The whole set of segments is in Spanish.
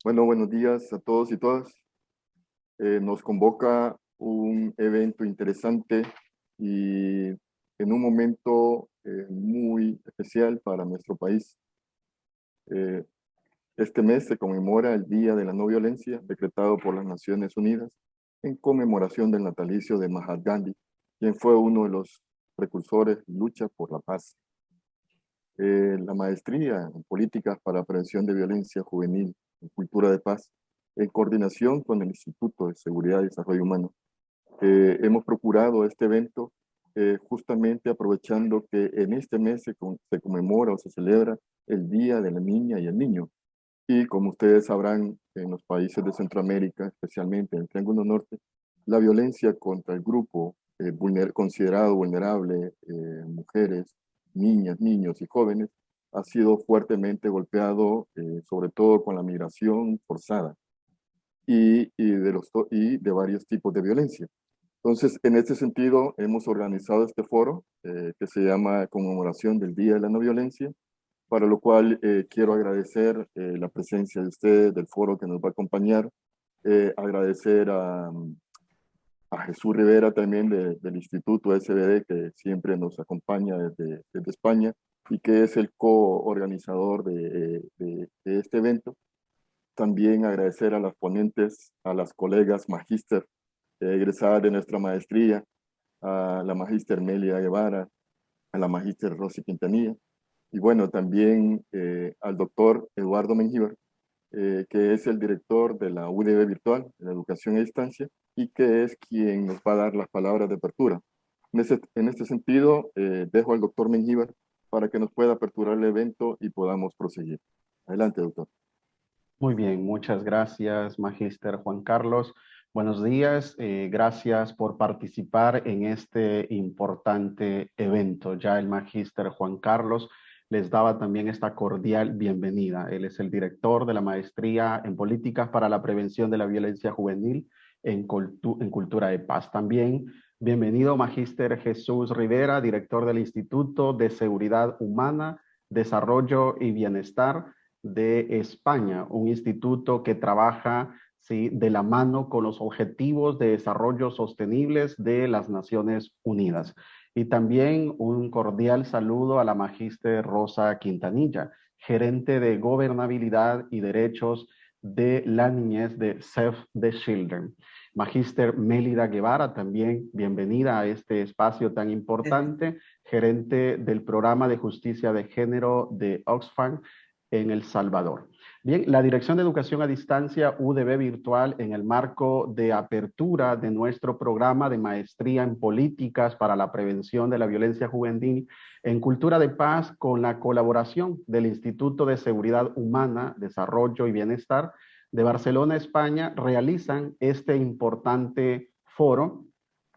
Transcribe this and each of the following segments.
Bueno, buenos días a todos y todas. Nos convoca un evento interesante y en un momento muy especial para nuestro país. Eh, este mes se conmemora el Día de la No Violencia, decretado por las Naciones Unidas, en conmemoración del natalicio de Mahatma Gandhi, quien fue uno de los precursores de lucha por la paz. La maestría en políticas para la prevención de violencia juvenil y cultura de paz, en coordinación con el Instituto de Seguridad y Desarrollo Humano. Hemos procurado este evento justamente aprovechando que en este mes se conmemora o se celebra el Día de la Niña y el Niño. Y como ustedes sabrán, en los países de Centroamérica, especialmente en el Triángulo Norte, la violencia contra el grupo considerado vulnerable, mujeres, niñas, niños y jóvenes, ha sido fuertemente golpeado, sobre todo con la migración forzada y de varios tipos de violencia. Entonces, en este sentido, hemos organizado este foro que se llama Conmemoración del Día de la No Violencia, para lo cual quiero agradecer la presencia de ustedes, del foro que nos va a acompañar, agradecer a Jesús Rivera también del Instituto SBD, que siempre nos acompaña desde España y que es el coorganizador de este evento. También agradecer a las ponentes, a las colegas magíster egresadas de nuestra maestría, a la magíster Melia Guevara, a la magíster Rosy Quintanilla, y bueno, también al doctor Eduardo Mengíbar, que es el director de la UDB Virtual, de la Educación a Distancia, y que es quien nos va a dar las palabras de apertura. En este sentido, dejo al doctor Mengíbar para que nos pueda aperturar el evento y podamos proseguir. Adelante, doctor. Muy bien, muchas gracias, Magíster Juan Carlos. Buenos días, gracias por participar en este importante evento. Ya el Magíster Juan Carlos les daba también esta cordial bienvenida. Él es el director de la Maestría en Políticas para la Prevención de la Violencia Juvenil en Cultura de Paz. También bienvenido, Magíster Jesús Rivera, director del Instituto de Seguridad Humana, Desarrollo y Bienestar de España, un instituto que trabaja, ¿sí?, de la mano con los objetivos de desarrollo sostenibles de las Naciones Unidas. Y también un cordial saludo a la magíster Rosa Quintanilla, gerente de Gobernabilidad y Derechos de la Niñez de Save the Children. Magíster Mélida Guevara, también bienvenida a este espacio tan importante, gerente del Programa de Justicia de Género de Oxfam en El Salvador. Bien, la Dirección de Educación a Distancia UDB Virtual, en el marco de apertura de nuestro programa de maestría en políticas para la prevención de la violencia juvenil en cultura de paz, con la colaboración del Instituto de Seguridad Humana, Desarrollo y Bienestar de Barcelona, España, realizan este importante foro.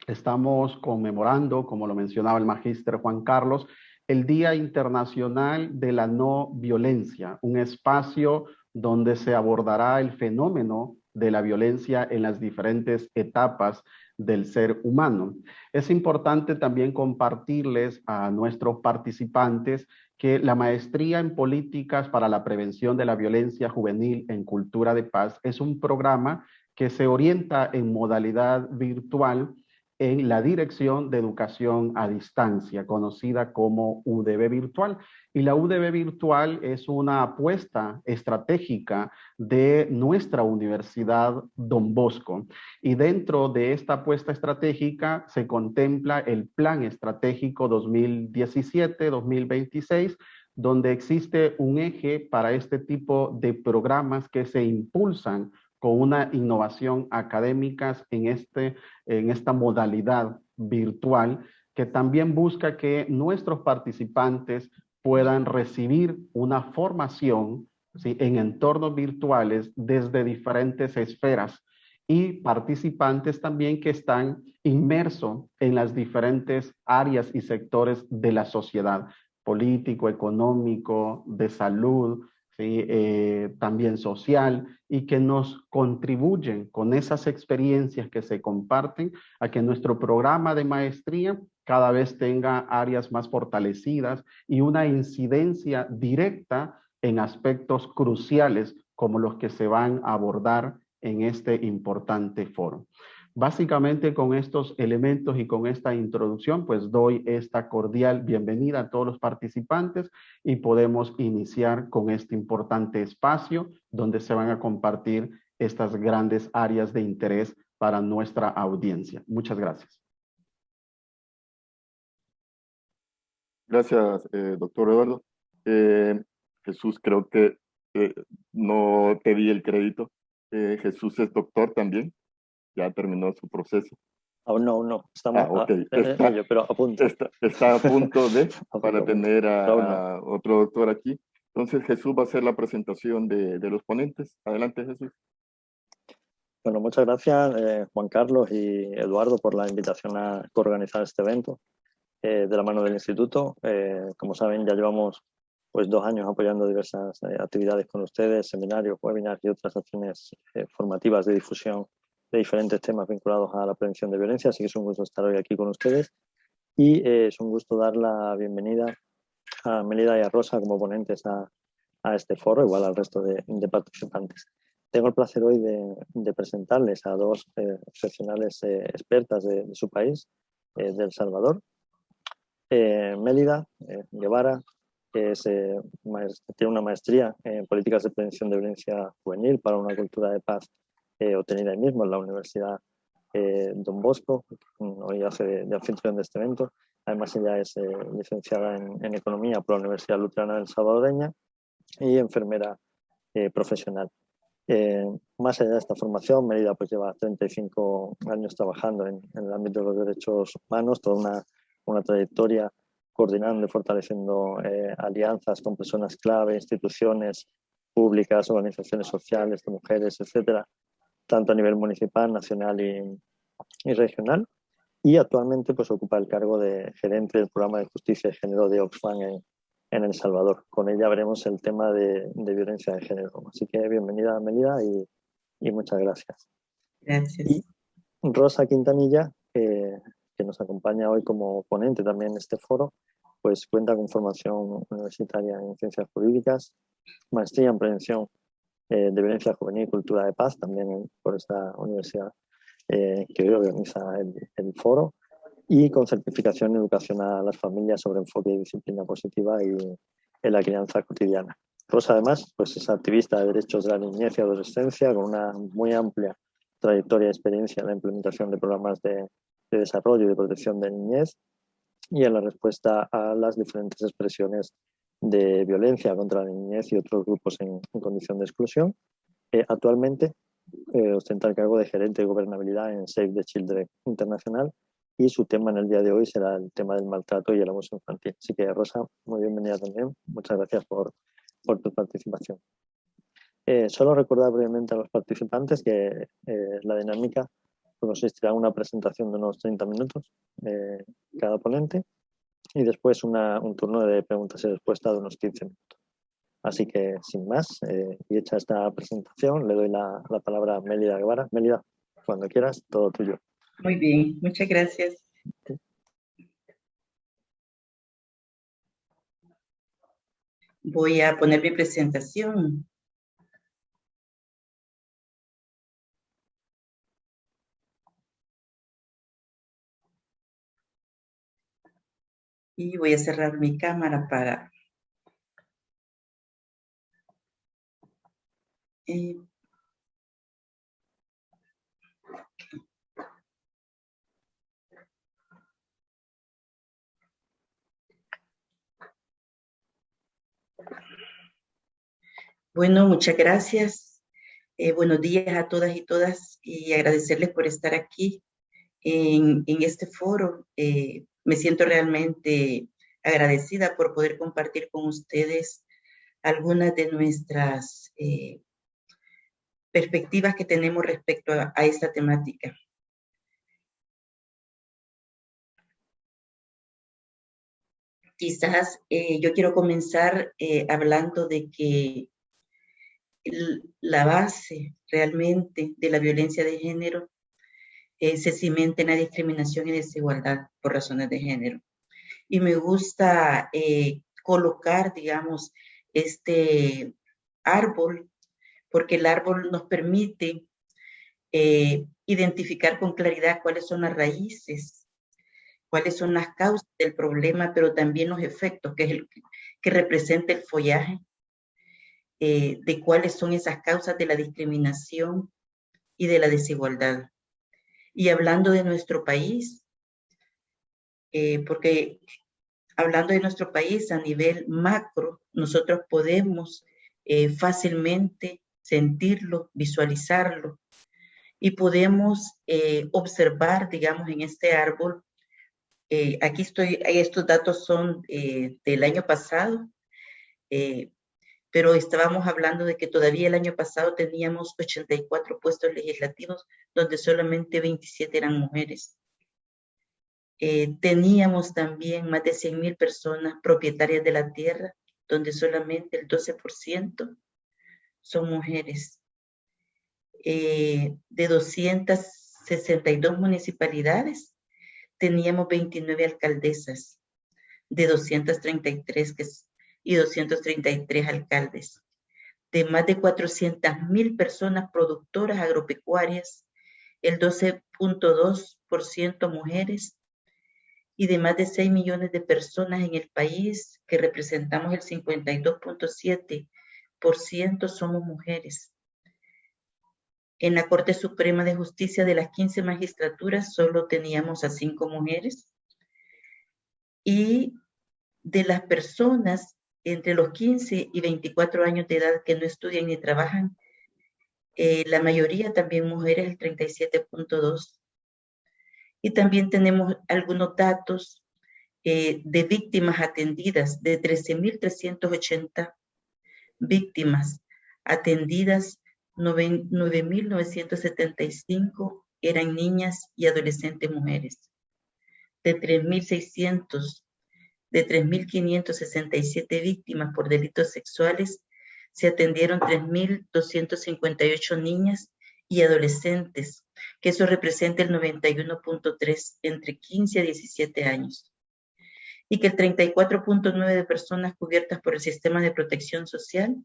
Estamos conmemorando, como lo mencionaba el magíster Juan Carlos, el Día Internacional de la No Violencia, un espacio donde se abordará el fenómeno de la violencia en las diferentes etapas del ser humano. Es importante también compartirles a nuestros participantes que la maestría en políticas para la prevención de la violencia juvenil en cultura de paz es un programa que se orienta en modalidad virtual en la Dirección de Educación a Distancia, conocida como UDB Virtual. Y la UDB Virtual es una apuesta estratégica de nuestra Universidad Don Bosco. Y dentro de esta apuesta estratégica se contempla el Plan Estratégico 2017-2026, donde existe un eje para este tipo de programas que se impulsan con una innovación académica en esta modalidad virtual, que también busca que nuestros participantes puedan recibir una formación, ¿sí?, en entornos virtuales desde diferentes esferas, y participantes también que están inmersos en las diferentes áreas y sectores de la sociedad, político, económico, de salud, ¿sí?, también social, y que nos contribuyen con esas experiencias que se comparten a que nuestro programa de maestría cada vez tenga áreas más fortalecidas y una incidencia directa en aspectos cruciales como los que se van a abordar en este importante foro. Básicamente con estos elementos y con esta introducción, pues doy esta cordial bienvenida a todos los participantes y podemos iniciar con este importante espacio donde se van a compartir estas grandes áreas de interés para nuestra audiencia. Muchas gracias. Gracias, doctor Eduardo. Jesús, creo que no te di el crédito. Jesús es doctor también, ya terminó su proceso. Aún no. Estamos Ok. en ello, pero a punto. Está a punto de, para tener Aún no. a otro doctor aquí. Entonces Jesús va a hacer la presentación de los ponentes. Adelante, Jesús. Bueno, muchas gracias Juan Carlos y Eduardo por la invitación a organizar este evento de la mano del Instituto. Como saben, ya llevamos pues 2 años apoyando diversas actividades con ustedes, seminarios, webinars y otras acciones formativas de difusión de diferentes temas vinculados a la prevención de violencia, así que es un gusto estar hoy aquí con ustedes y es un gusto dar la bienvenida a Melida y a Rosa como ponentes a este foro, igual al resto de participantes. Tengo el placer hoy de presentarles a 2 excepcionales expertas de su país, de El Salvador. Melida Guevara tiene una maestría en políticas de prevención de violencia juvenil para una cultura de paz obtenida ahí mismo en la Universidad Don Bosco. Hoy hace de anfitrión de este evento. Además, ella es licenciada en Economía por la Universidad Luterana del Salvadoreña y enfermera profesional. Más allá de esta formación, Melida pues lleva 35 años trabajando en el ámbito de los derechos humanos, toda una trayectoria coordinando y fortaleciendo alianzas con personas clave, instituciones públicas, organizaciones sociales de mujeres, etcétera, tanto a nivel municipal, nacional y regional. Y actualmente pues ocupa el cargo de gerente del programa de justicia de género de Oxfam en El Salvador. Con ella veremos el tema de violencia de género. Así que bienvenida, Melida, y muchas gracias. Gracias. Y Rosa Quintanilla, que nos acompaña hoy como ponente también en este foro, pues cuenta con formación universitaria en ciencias jurídicas, maestría en prevención de violencia juvenil y cultura de paz, también por esta universidad que hoy organiza el foro, y con certificación en educación a las familias sobre enfoque y disciplina positiva y en la crianza cotidiana. Rosa, además, pues es activista de derechos de la niñez y adolescencia, con una muy amplia trayectoria y experiencia en la implementación de programas de desarrollo y de protección de niñez y en la respuesta a las diferentes expresiones de violencia contra la niñez y otros grupos en condición de exclusión. Actualmente ostenta el cargo de gerente de gobernabilidad en Save the Children Internacional y su tema en el día de hoy será el tema del maltrato y el abuso infantil. Así que, Rosa, muy bienvenida también. Muchas gracias por tu participación. Solo recordar brevemente a los participantes que la dinámica consistirá en una presentación de unos 30 minutos cada ponente y después un turno de preguntas y respuestas de unos 15 minutos. Así que, sin más, y hecha esta presentación, le doy la palabra a Melida Guevara. Melida, cuando quieras, todo tuyo. Muy bien, muchas gracias. Voy a poner mi presentación. Y voy a cerrar mi cámara para... Bueno, muchas gracias. Buenos días a todas y todas y agradecerles por estar aquí en este foro. Me siento realmente agradecida por poder compartir con ustedes algunas de nuestras perspectivas que tenemos respecto a esta temática. Quizás yo quiero comenzar hablando de que la base realmente de la violencia de género se cimenta en la discriminación y desigualdad por razones de género. Y me gusta colocar, digamos, este árbol, porque el árbol nos permite identificar con claridad cuáles son las raíces, cuáles son las causas del problema, pero también los efectos, que es el que representa el follaje, de cuáles son esas causas de la discriminación y de la desigualdad. Y hablando de nuestro país, porque hablando de nuestro país a nivel macro, nosotros podemos fácilmente sentirlo, visualizarlo, y podemos observar, digamos, en este árbol. Aquí estoy, estos datos son del año pasado, pero estábamos hablando de que todavía el año pasado teníamos 84 puestos legislativos, donde solamente 27 eran mujeres. Teníamos también más de 100.000 personas propietarias de la tierra, donde solamente el 12% son mujeres. De 262 municipalidades, teníamos 29 alcaldesas, de 233 y 233 alcaldes. De más de 400.000 personas productoras agropecuarias, el 12.2% mujeres, y de más de 6 millones de personas en el país, que representamos el 52.7%, somos mujeres. En la Corte Suprema de Justicia, de las 15 magistraturas, solo teníamos a 5 mujeres. Y de las personas entre los 15 y 24 años de edad que no estudian ni trabajan, la mayoría también mujeres, el 37.2%. Y también tenemos algunos datos de víctimas atendidas, de 13.380 víctimas atendidas, 9.975 eran niñas y adolescentes mujeres. De 3.567 víctimas por delitos sexuales, se atendieron 3.258 niñas y adolescentes, que eso representa el 91.3% entre 15 a 17 años. Y que el 34.9% de personas cubiertas por el sistema de protección social,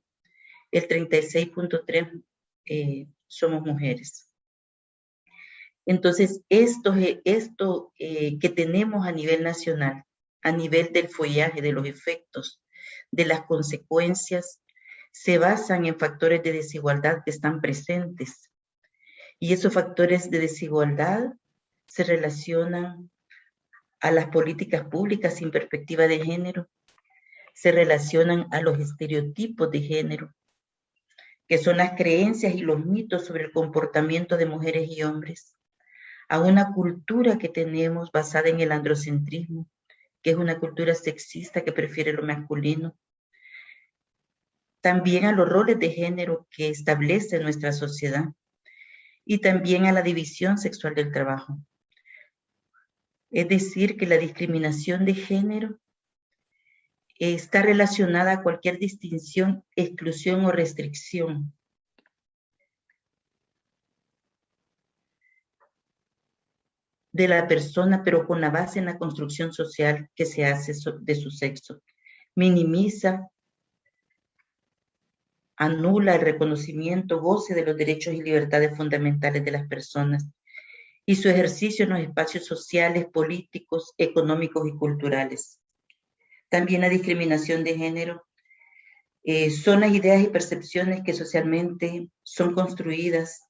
el 36.3% somos mujeres. Entonces, esto que tenemos a nivel nacional, a nivel del follaje, de los efectos, de las consecuencias, se basan en factores de desigualdad que están presentes. Y esos factores de desigualdad se relacionan a las políticas públicas sin perspectiva de género, se relacionan a los estereotipos de género, que son las creencias y los mitos sobre el comportamiento de mujeres y hombres, a una cultura que tenemos basada en el androcentrismo, que es una cultura sexista que prefiere lo masculino, también a los roles de género que establece nuestra sociedad, y también a la división sexual del trabajo. Es decir, que la discriminación de género está relacionada a cualquier distinción, exclusión o restricción de la persona, pero con la base en la construcción social que se hace de su sexo. Minimiza, anula el reconocimiento, goce de los derechos y libertades fundamentales de las personas y su ejercicio en los espacios sociales, políticos, económicos y culturales. También la discriminación de género son las ideas y percepciones que socialmente son construidas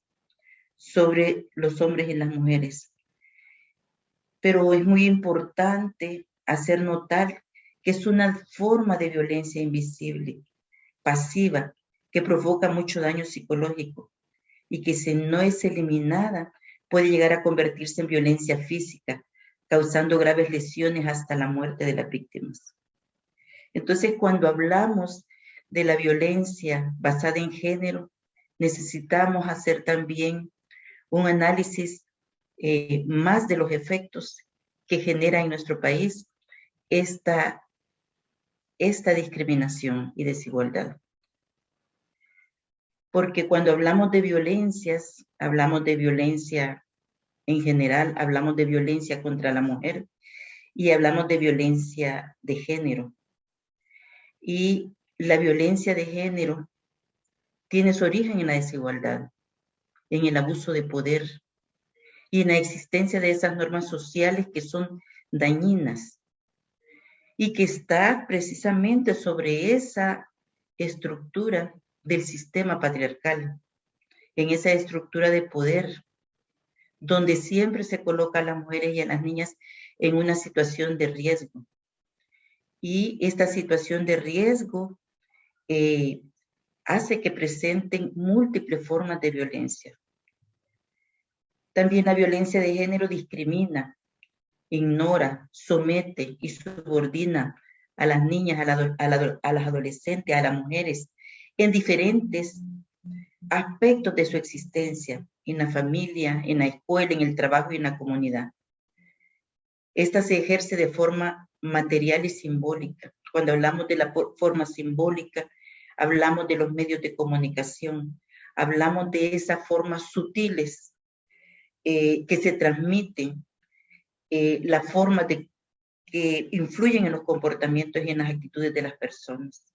sobre los hombres y las mujeres. Pero es muy importante hacer notar que es una forma de violencia invisible, pasiva, que provoca mucho daño psicológico y que si no es eliminada puede llegar a convertirse en violencia física, causando graves lesiones hasta la muerte de las víctimas. Entonces, cuando hablamos de la violencia basada en género, necesitamos hacer también un análisis más de los efectos que genera en nuestro país esta discriminación y desigualdad. Porque cuando hablamos de violencias, hablamos de violencia en general, hablamos de violencia contra la mujer y hablamos de violencia de género. Y la violencia de género tiene su origen en la desigualdad, en el abuso de poder y en la existencia de esas normas sociales que son dañinas y que está precisamente sobre esa estructura del sistema patriarcal, en esa estructura de poder, donde siempre se coloca a las mujeres y a las niñas en una situación de riesgo. Y esta situación de riesgo hace que presenten múltiples formas de violencia. También la violencia de género discrimina, ignora, somete y subordina a las niñas, a las adolescentes, a las mujeres, en diferentes aspectos de su existencia, en la familia, en la escuela, en el trabajo y en la comunidad. Esta se ejerce de forma material y simbólica. Cuando hablamos de la forma simbólica, hablamos de los medios de comunicación, hablamos de esas formas sutiles que se transmiten, las formas que influyen en los comportamientos y en las actitudes de las personas.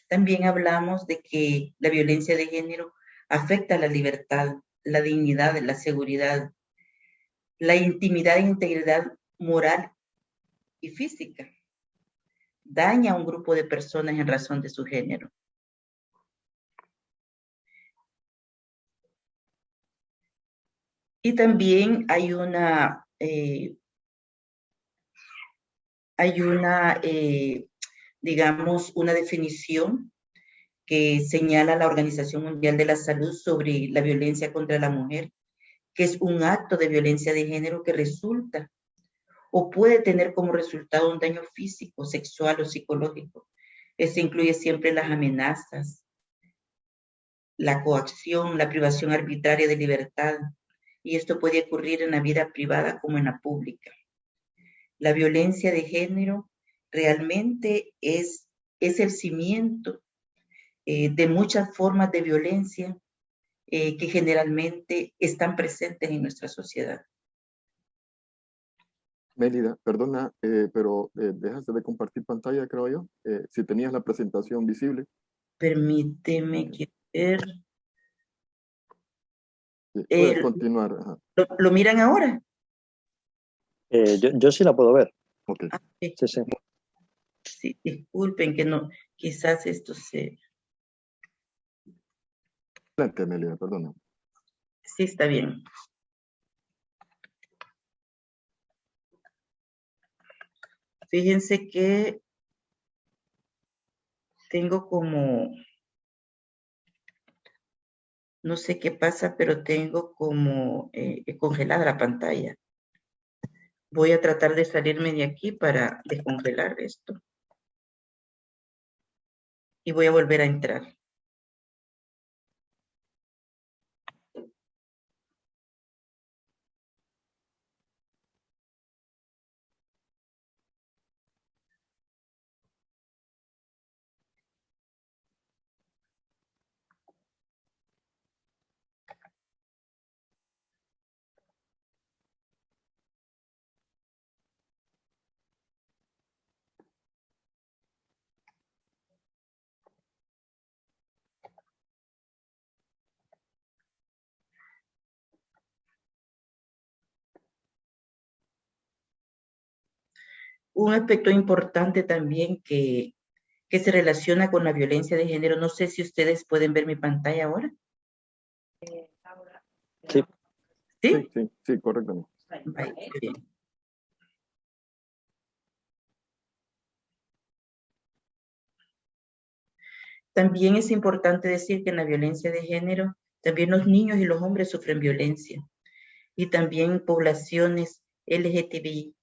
También hablamos de que la violencia de género afecta la libertad, la dignidad, la seguridad, la intimidad e integridad moral y física. Daña a un grupo de personas en razón de su género. Y también hay una digamos, una definición que señala la Organización Mundial de la Salud sobre la violencia contra la mujer, que es un acto de violencia de género que resulta o puede tener como resultado un daño físico, sexual o psicológico. Esto incluye siempre las amenazas, la coacción, la privación arbitraria de libertad, y esto puede ocurrir en la vida privada como en la pública. La violencia de género realmente es el cimiento de muchas formas de violencia que generalmente están presentes en nuestra sociedad. Mélida, perdona, pero dejaste de compartir pantalla, creo yo. Si tenías la presentación visible. Permíteme ver. Puedes continuar. ¿Lo miran ahora? Yo sí la puedo ver. Okay. Sí. Sí, sí. Sí, disculpen que no, quizás esto se... Adelante, Mélida, perdona. Sí, está bien. Fíjense que tengo como, no sé qué pasa, pero tengo como congelada la pantalla. Voy a tratar de salirme de aquí para descongelar esto. Y voy a volver a entrar. Un aspecto importante también que se relaciona con la violencia de género. No sé si ustedes pueden ver mi pantalla ahora. Sí. ¿Sí? Sí, correctamente. Bien. También es importante decir que en la violencia de género, también los niños y los hombres sufren violencia. Y también poblaciones LGTBIQ.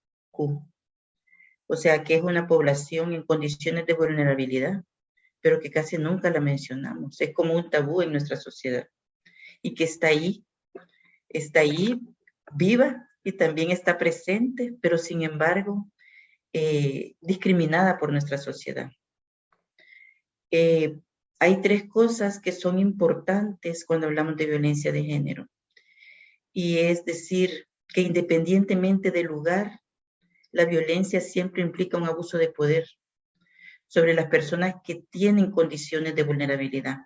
O sea, que es una población en condiciones de vulnerabilidad, pero que casi nunca la mencionamos. Es como un tabú en nuestra sociedad. Y que está ahí viva y también está presente, pero sin embargo, discriminada por nuestra sociedad. Hay tres cosas que son importantes cuando hablamos de violencia de género. Y es decir, que independientemente del lugar, la violencia siempre implica un abuso de poder. sobre las personas que tienen condiciones de vulnerabilidad.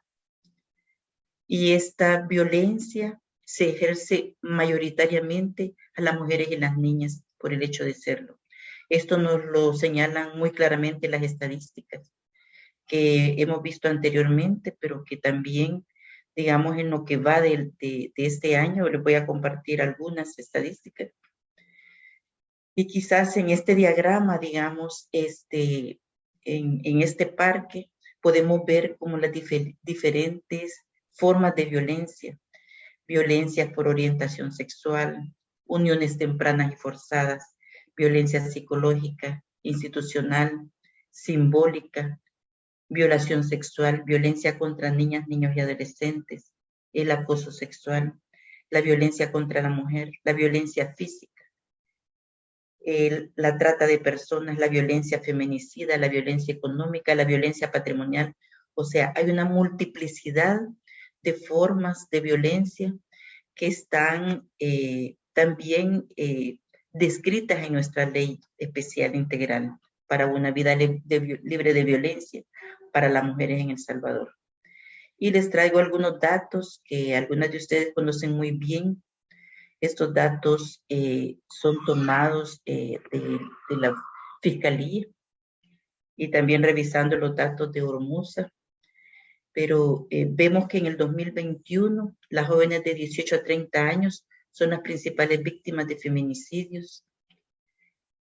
Y esta violencia se ejerce mayoritariamente a las mujeres y las niñas por el hecho de serlo. Esto nos lo señalan muy claramente las estadísticas que hemos visto anteriormente, pero que también, digamos, en lo que va de este año, les voy a compartir algunas estadísticas. Y quizás en este diagrama, digamos, en este parque, podemos ver como las diferentes formas de violencia. Violencia por orientación sexual, uniones tempranas y forzadas, violencia psicológica, institucional, simbólica, violación sexual, violencia contra niñas, niños y adolescentes, el acoso sexual, la violencia contra la mujer, la violencia física, la trata de personas, la violencia feminicida, la violencia económica, la violencia patrimonial. O sea, hay una multiplicidad de formas de violencia que están también descritas en nuestra ley especial integral para una vida libre de violencia para las mujeres en El Salvador. Y les traigo algunos datos que algunas de ustedes conocen muy bien. Estos datos son tomados de la Fiscalía y también revisando los datos de Ormusa. Pero vemos que en el 2021 las jóvenes de 18 a 30 años son las principales víctimas de feminicidios.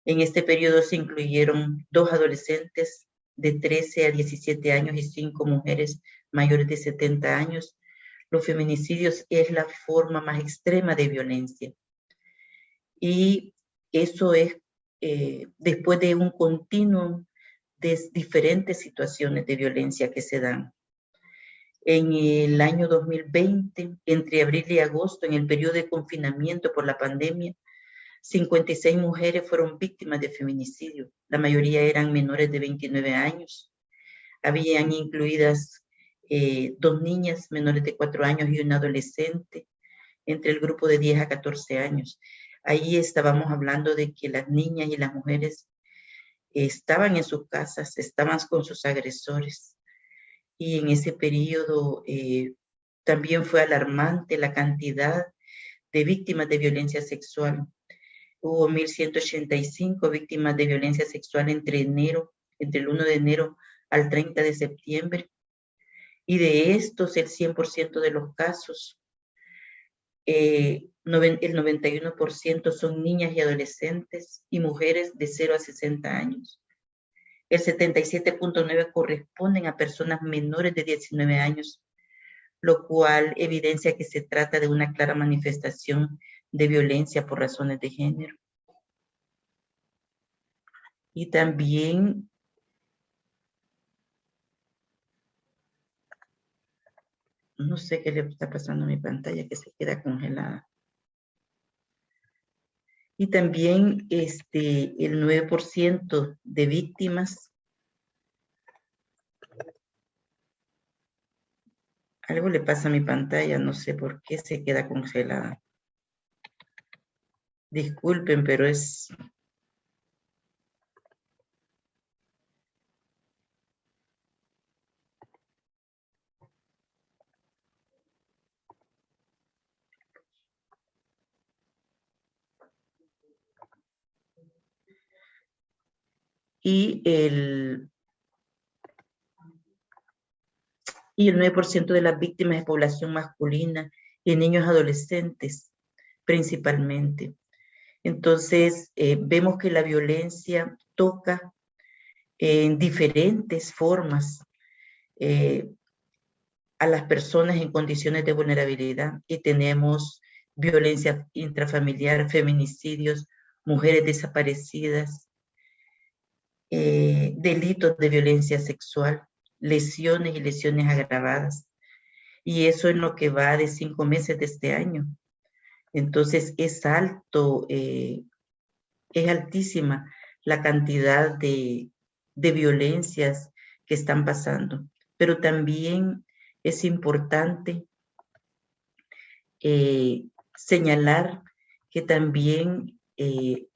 En este periodo se incluyeron 2 adolescentes de 13 a 17 años y 5 mujeres mayores de 70 años. Los feminicidios es la forma más extrema de violencia. Y eso es después de un continuo de diferentes situaciones de violencia que se dan. En el año 2020, entre abril y agosto, en el periodo de confinamiento por la pandemia, 56 mujeres fueron víctimas de feminicidio. La mayoría eran menores de 29 años. Habían incluidas 2 niñas menores de 4 años y un adolescente entre el grupo de 10 a 14 años. Ahí estábamos hablando de que las niñas y las mujeres estaban en sus casas, estaban con sus agresores. Y en ese periodo también fue alarmante la cantidad de víctimas de violencia sexual. Hubo 1.185 víctimas de violencia sexual entre el 1 de enero al 30 de septiembre. Y de estos, el 100% de los casos, el 91% son niñas y adolescentes y mujeres de 0 a 60 años. El 77.9% corresponden a personas menores de 19 años, lo cual evidencia que se trata de una clara manifestación de violencia por razones de género. Y también no sé qué le está pasando a mi pantalla, que se queda congelada. Y también el 9% de víctimas. Algo le pasa a mi pantalla, no sé por qué se queda congelada. Disculpen, pero es... Y el 9% de las víctimas es población masculina y niños adolescentes, principalmente. Entonces, vemos que la violencia toca en diferentes formas a las personas en condiciones de vulnerabilidad y tenemos violencia intrafamiliar, feminicidios, mujeres desaparecidas, delitos de violencia sexual, lesiones y lesiones agravadas. Y eso es lo que va de 5 meses de este año. Entonces es alto, es altísima la cantidad de violencias que están pasando. Pero también es importante señalar que también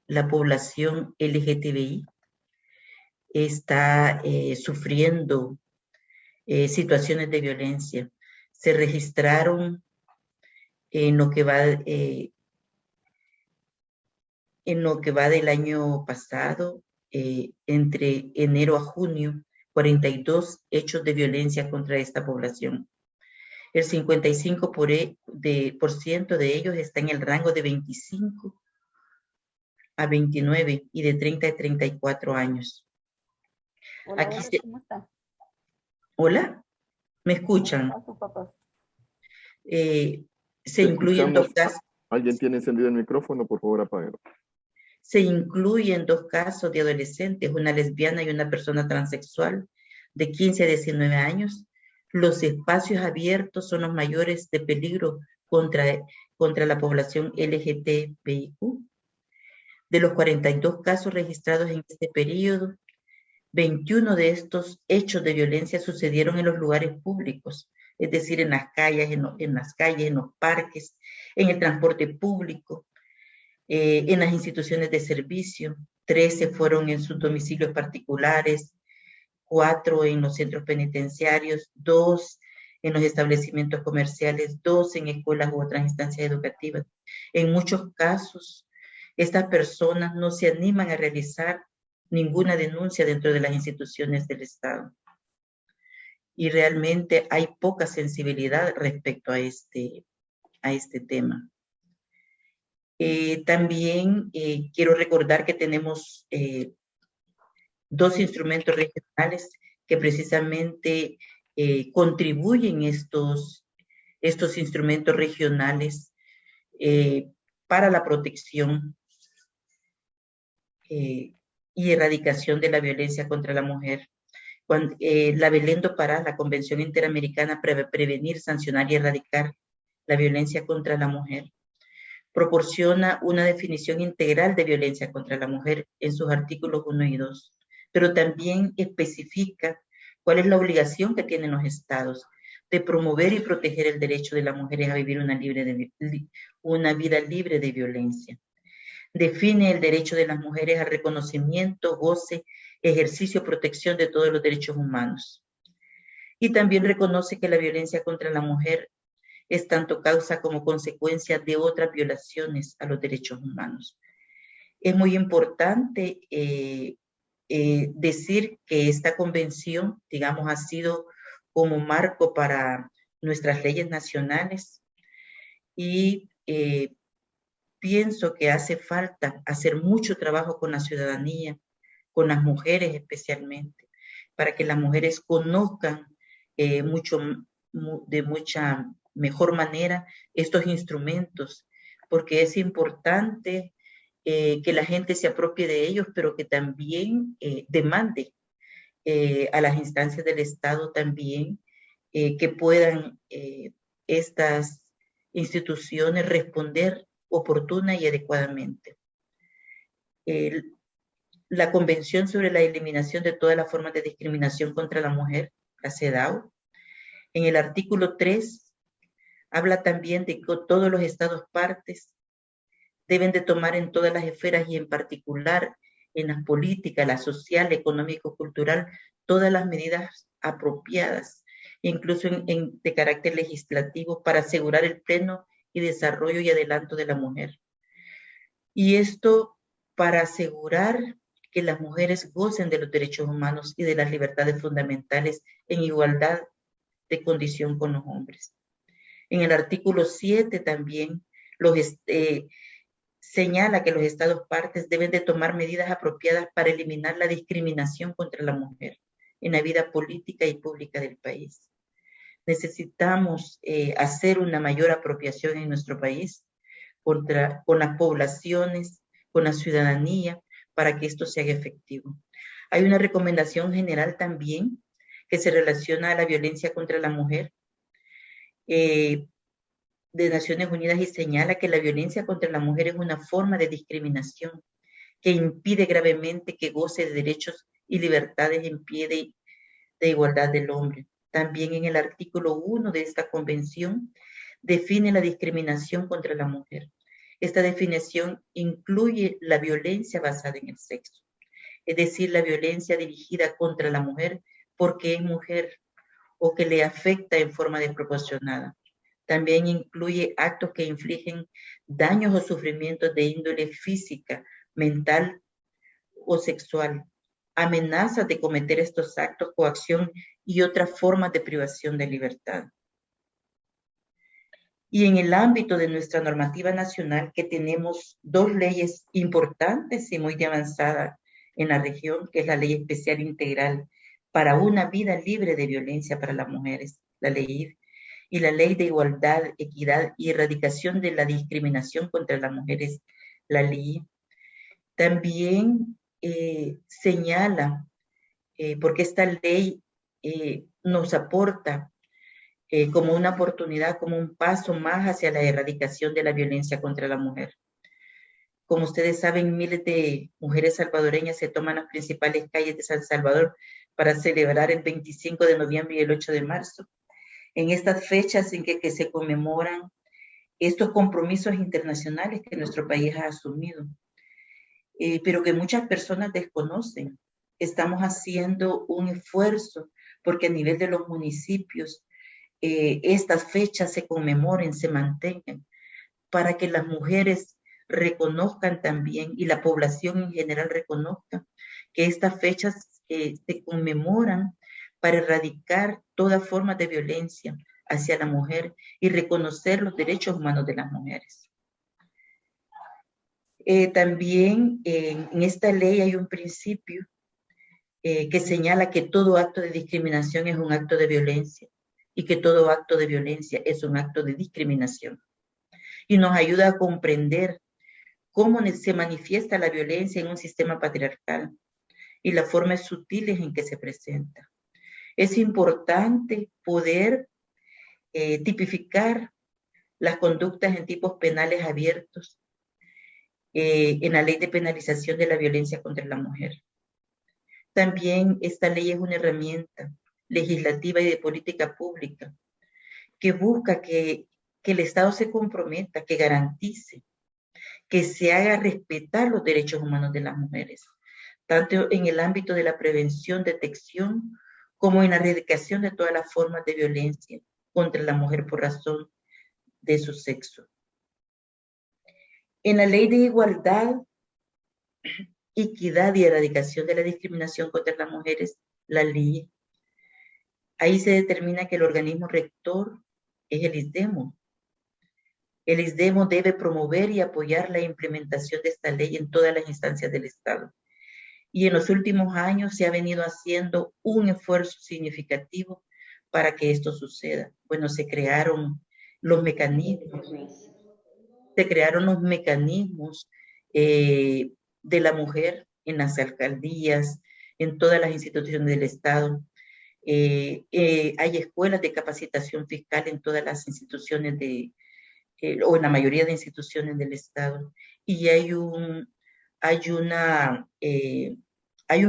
la población LGTBI está sufriendo situaciones de violencia. Se registraron en lo que va del año pasado, entre enero a junio, 42 hechos de violencia contra esta población. El 55% de ellos está en el rango de 25 a 29 y de 30 a 34 años. Hola, ¿cómo está? Hola, ¿me escuchan? Se incluyen dos casos. ¿Alguien tiene encendido el micrófono? Por favor, apáguelo. Se incluyen 2 casos de adolescentes, una lesbiana y una persona transexual de 15 a 19 años. Los espacios abiertos son los mayores de peligro contra la población LGTBIQ. De los 42 casos registrados en este periodo, 21 de estos hechos de violencia sucedieron en los lugares públicos, es decir, en las calles, en los parques, en el transporte público, en las instituciones de servicio. 13 fueron en sus domicilios particulares, 4 en los centros penitenciarios, 2 en los establecimientos comerciales, 2 en escuelas u otras instancias educativas. En muchos casos, estas personas no se animan a realizar ninguna denuncia dentro de las instituciones del Estado. Y realmente hay poca sensibilidad respecto a este tema. También quiero recordar que tenemos 2 instrumentos regionales que precisamente contribuyen estos instrumentos regionales para la protección y erradicación de la violencia contra la mujer. La Belén do Pará, la Convención Interamericana para Prevenir, Sancionar y Erradicar la Violencia contra la Mujer, proporciona una definición integral de violencia contra la mujer en sus artículos 1 y 2, pero también especifica cuál es la obligación que tienen los estados de promover y proteger el derecho de las mujeres a vivir una vida libre de violencia. Define el derecho de las mujeres al reconocimiento, goce, ejercicio, protección de todos los derechos humanos. Y también reconoce que la violencia contra la mujer es tanto causa como consecuencia de otras violaciones a los derechos humanos. Es muy importante decir que esta convención, digamos, ha sido como marco para nuestras leyes nacionales y pienso que hace falta hacer mucho trabajo con la ciudadanía, con las mujeres especialmente, para que las mujeres conozcan de mucha mejor manera estos instrumentos, porque es importante que la gente se apropie de ellos, pero que también demande a las instancias del Estado también que puedan estas instituciones responder oportuna y adecuadamente. La Convención sobre la Eliminación de todas las formas de discriminación contra la mujer, la CEDAW, en el artículo 3, habla también de que todos los estados partes deben de tomar en todas las esferas y en particular en las políticas, la social, económico, cultural, todas las medidas apropiadas, incluso de carácter legislativo, para asegurar el pleno y desarrollo y adelanto de la mujer. Y esto para asegurar que las mujeres gocen de los derechos humanos y de las libertades fundamentales en igualdad de condición con los hombres. En el artículo 7 también señala que los estados partes deben de tomar medidas apropiadas para eliminar la discriminación contra la mujer en la vida política y pública del país. Necesitamos hacer una mayor apropiación en nuestro país con las poblaciones, con la ciudadanía, para que esto se haga efectivo. Hay una recomendación general también que se relaciona a la violencia contra la mujer de Naciones Unidas y señala que la violencia contra la mujer es una forma de discriminación que impide gravemente que goce de derechos y libertades en pie de igualdad del hombre. También en el artículo 1 de esta convención define la discriminación contra la mujer. Esta definición incluye la violencia basada en el sexo. es decir, la violencia dirigida contra la mujer porque es mujer o que le afecta en forma desproporcionada. También incluye actos que infligen daños o sufrimientos de índole física, mental o sexual, amenazas de cometer estos actos, coacción y otras formas de privación de libertad. Y en el ámbito de nuestra normativa nacional, que tenemos dos leyes importantes y muy de avanzada en la región, que es la Ley Especial Integral para una vida libre de violencia para las mujeres, la Ley IF, y la Ley de Igualdad, Equidad y Erradicación de la Discriminación contra las Mujeres, la LIE. También señala, porque esta ley nos aporta como una oportunidad, como un paso más hacia la erradicación de la violencia contra la mujer. Como ustedes saben, miles de mujeres salvadoreñas se toman las principales calles de San Salvador para celebrar el 25 de noviembre y el 8 de marzo. En estas fechas en que se conmemoran estos compromisos internacionales que nuestro país ha asumido, pero que muchas personas desconocen. Estamos haciendo un esfuerzo porque a nivel de los municipios estas fechas se conmemoren, se mantengan, para que las mujeres reconozcan también y la población en general reconozca que estas fechas se conmemoran para erradicar toda forma de violencia hacia la mujer y reconocer los derechos humanos de las mujeres. También en esta ley hay un principio que señala que todo acto de discriminación es un acto de violencia y que todo acto de violencia es un acto de discriminación. Y nos ayuda a comprender cómo se manifiesta la violencia en un sistema patriarcal y las formas sutiles en que se presenta. Es importante poder tipificar las conductas en tipos penales abiertos en la ley de penalización de la violencia contra la mujer. También esta ley es una herramienta legislativa y de política pública que busca que el Estado se comprometa, que garantice, que se haga respetar los derechos humanos de las mujeres, tanto en el ámbito de la prevención, detección, como en la erradicación de todas las formas de violencia contra la mujer por razón de su sexo. En la Ley de Igualdad, Equidad y Erradicación de la Discriminación contra las Mujeres, la LIE, ahí se determina que el organismo rector es el ISDEMO. El ISDEMO debe promover y apoyar la implementación de esta ley en todas las instancias del Estado. Y en los últimos años se ha venido haciendo un esfuerzo significativo para que esto suceda. Bueno, se crearon los mecanismos de la mujer en las alcaldías, en todas las instituciones del Estado. Hay escuelas de capacitación fiscal en todas las instituciones o en la mayoría de instituciones del Estado. Y hay un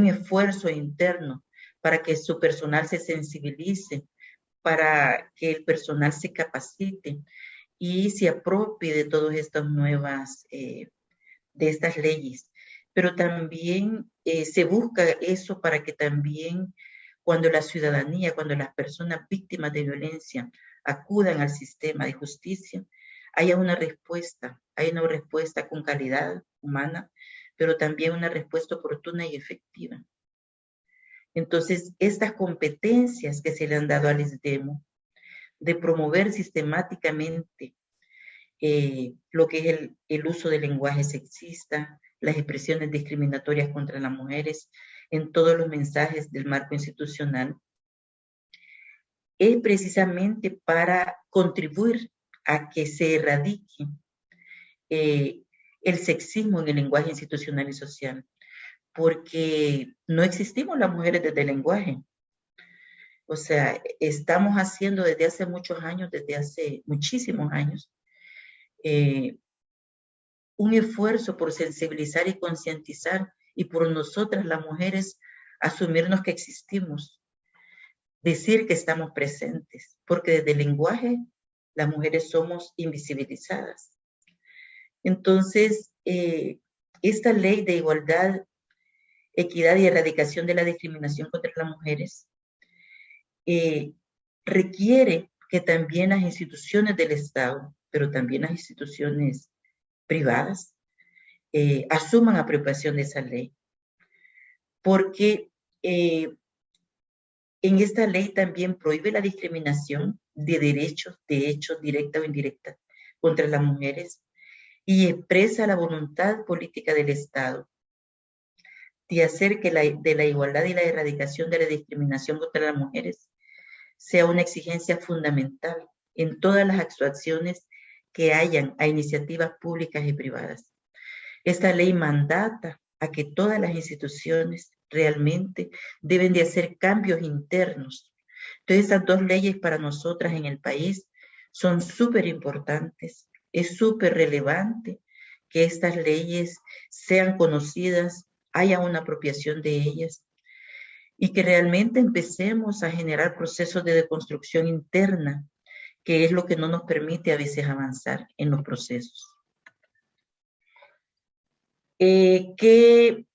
esfuerzo interno para que su personal se sensibilice, para que el personal se capacite y se apropie de todas estas nuevas, de estas leyes. Pero también se busca eso para que también cuando la ciudadanía, cuando las personas víctimas de violencia acudan al sistema de justicia, haya una respuesta con calidad humana, pero también una respuesta oportuna y efectiva. Entonces, estas competencias que se le han dado al ISDEMO, de promover sistemáticamente lo que es el uso del lenguaje sexista, las expresiones discriminatorias contra las mujeres en todos los mensajes del marco institucional, es precisamente para contribuir a que se erradique el sexismo en el lenguaje institucional y social, porque no existimos las mujeres desde el lenguaje. O sea, estamos haciendo desde hace muchos años, desde hace muchísimos años, un esfuerzo por sensibilizar y concientizar y por nosotras las mujeres asumirnos que existimos, decir que estamos presentes, porque desde el lenguaje las mujeres somos equidad y erradicación de la discriminación contra las mujeres, requiere que también las instituciones del Estado, pero también las instituciones privadas, asuman apropiación de esa ley. Porque en esta ley también prohíbe la discriminación de derechos, de hechos directa o indirecta contra las mujeres y expresa la voluntad política del Estado de hacer que de la igualdad y la erradicación de la discriminación contra las mujeres sea una exigencia fundamental en todas las actuaciones que hayan a iniciativas públicas y privadas. Esta ley mandata a que todas las instituciones realmente deben de hacer cambios internos. Entonces, esas dos leyes para nosotras en el país son súper importantes. Es súper relevante que estas leyes sean conocidas, haya una apropiación de ellas y que realmente empecemos a generar procesos de deconstrucción interna, que es lo que no nos permite a veces avanzar en los procesos. ¿Qué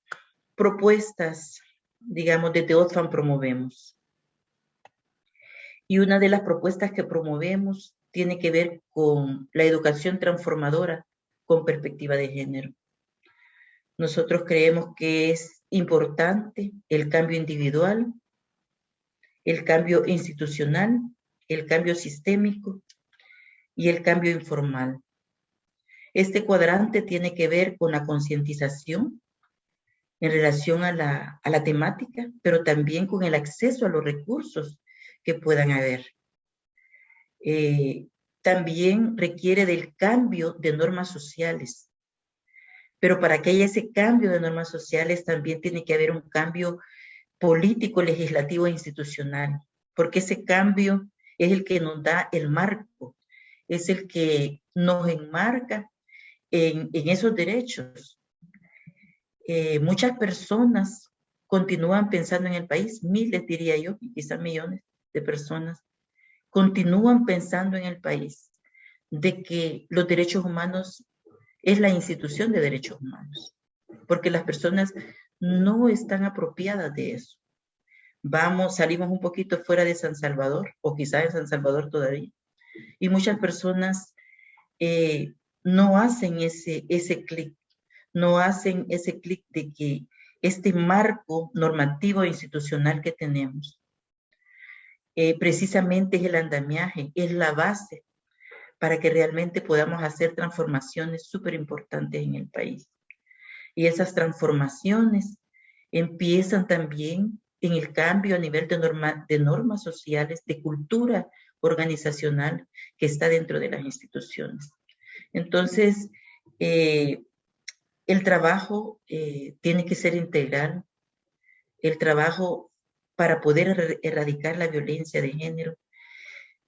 propuestas, digamos, desde Oxfam promovemos? Y una de las propuestas que promovemos tiene que ver con la educación transformadora con perspectiva de género. Nosotros creemos que es importante el cambio individual, el cambio institucional, el cambio sistémico y el cambio informal. Este cuadrante tiene que ver con la concientización en relación a la temática, pero también con el acceso a los recursos que puedan haber. También requiere del cambio de normas sociales, pero para que haya ese cambio de normas sociales también tiene que haber un cambio político, legislativo e institucional, porque ese cambio es el que nos da el marco, es el que nos enmarca en esos derechos. Muchas personas continúan pensando en el país, miles diría yo, y quizás millones de personas, continúan pensando en el país de que los derechos humanos es la institución de derechos humanos, porque las personas no están apropiadas de eso. Salimos un poquito fuera de San Salvador, o quizás en San Salvador todavía, y muchas personas no hacen ese clic, no hacen ese clic de que este marco normativo e institucional que tenemos precisamente es el andamiaje, es la base para que realmente podamos hacer transformaciones súper importantes en el país. Y esas transformaciones empiezan también en el cambio a nivel de normas sociales, de cultura organizacional que está dentro de las instituciones. Entonces, el trabajo tiene que ser integral. El trabajo para poder erradicar la violencia de género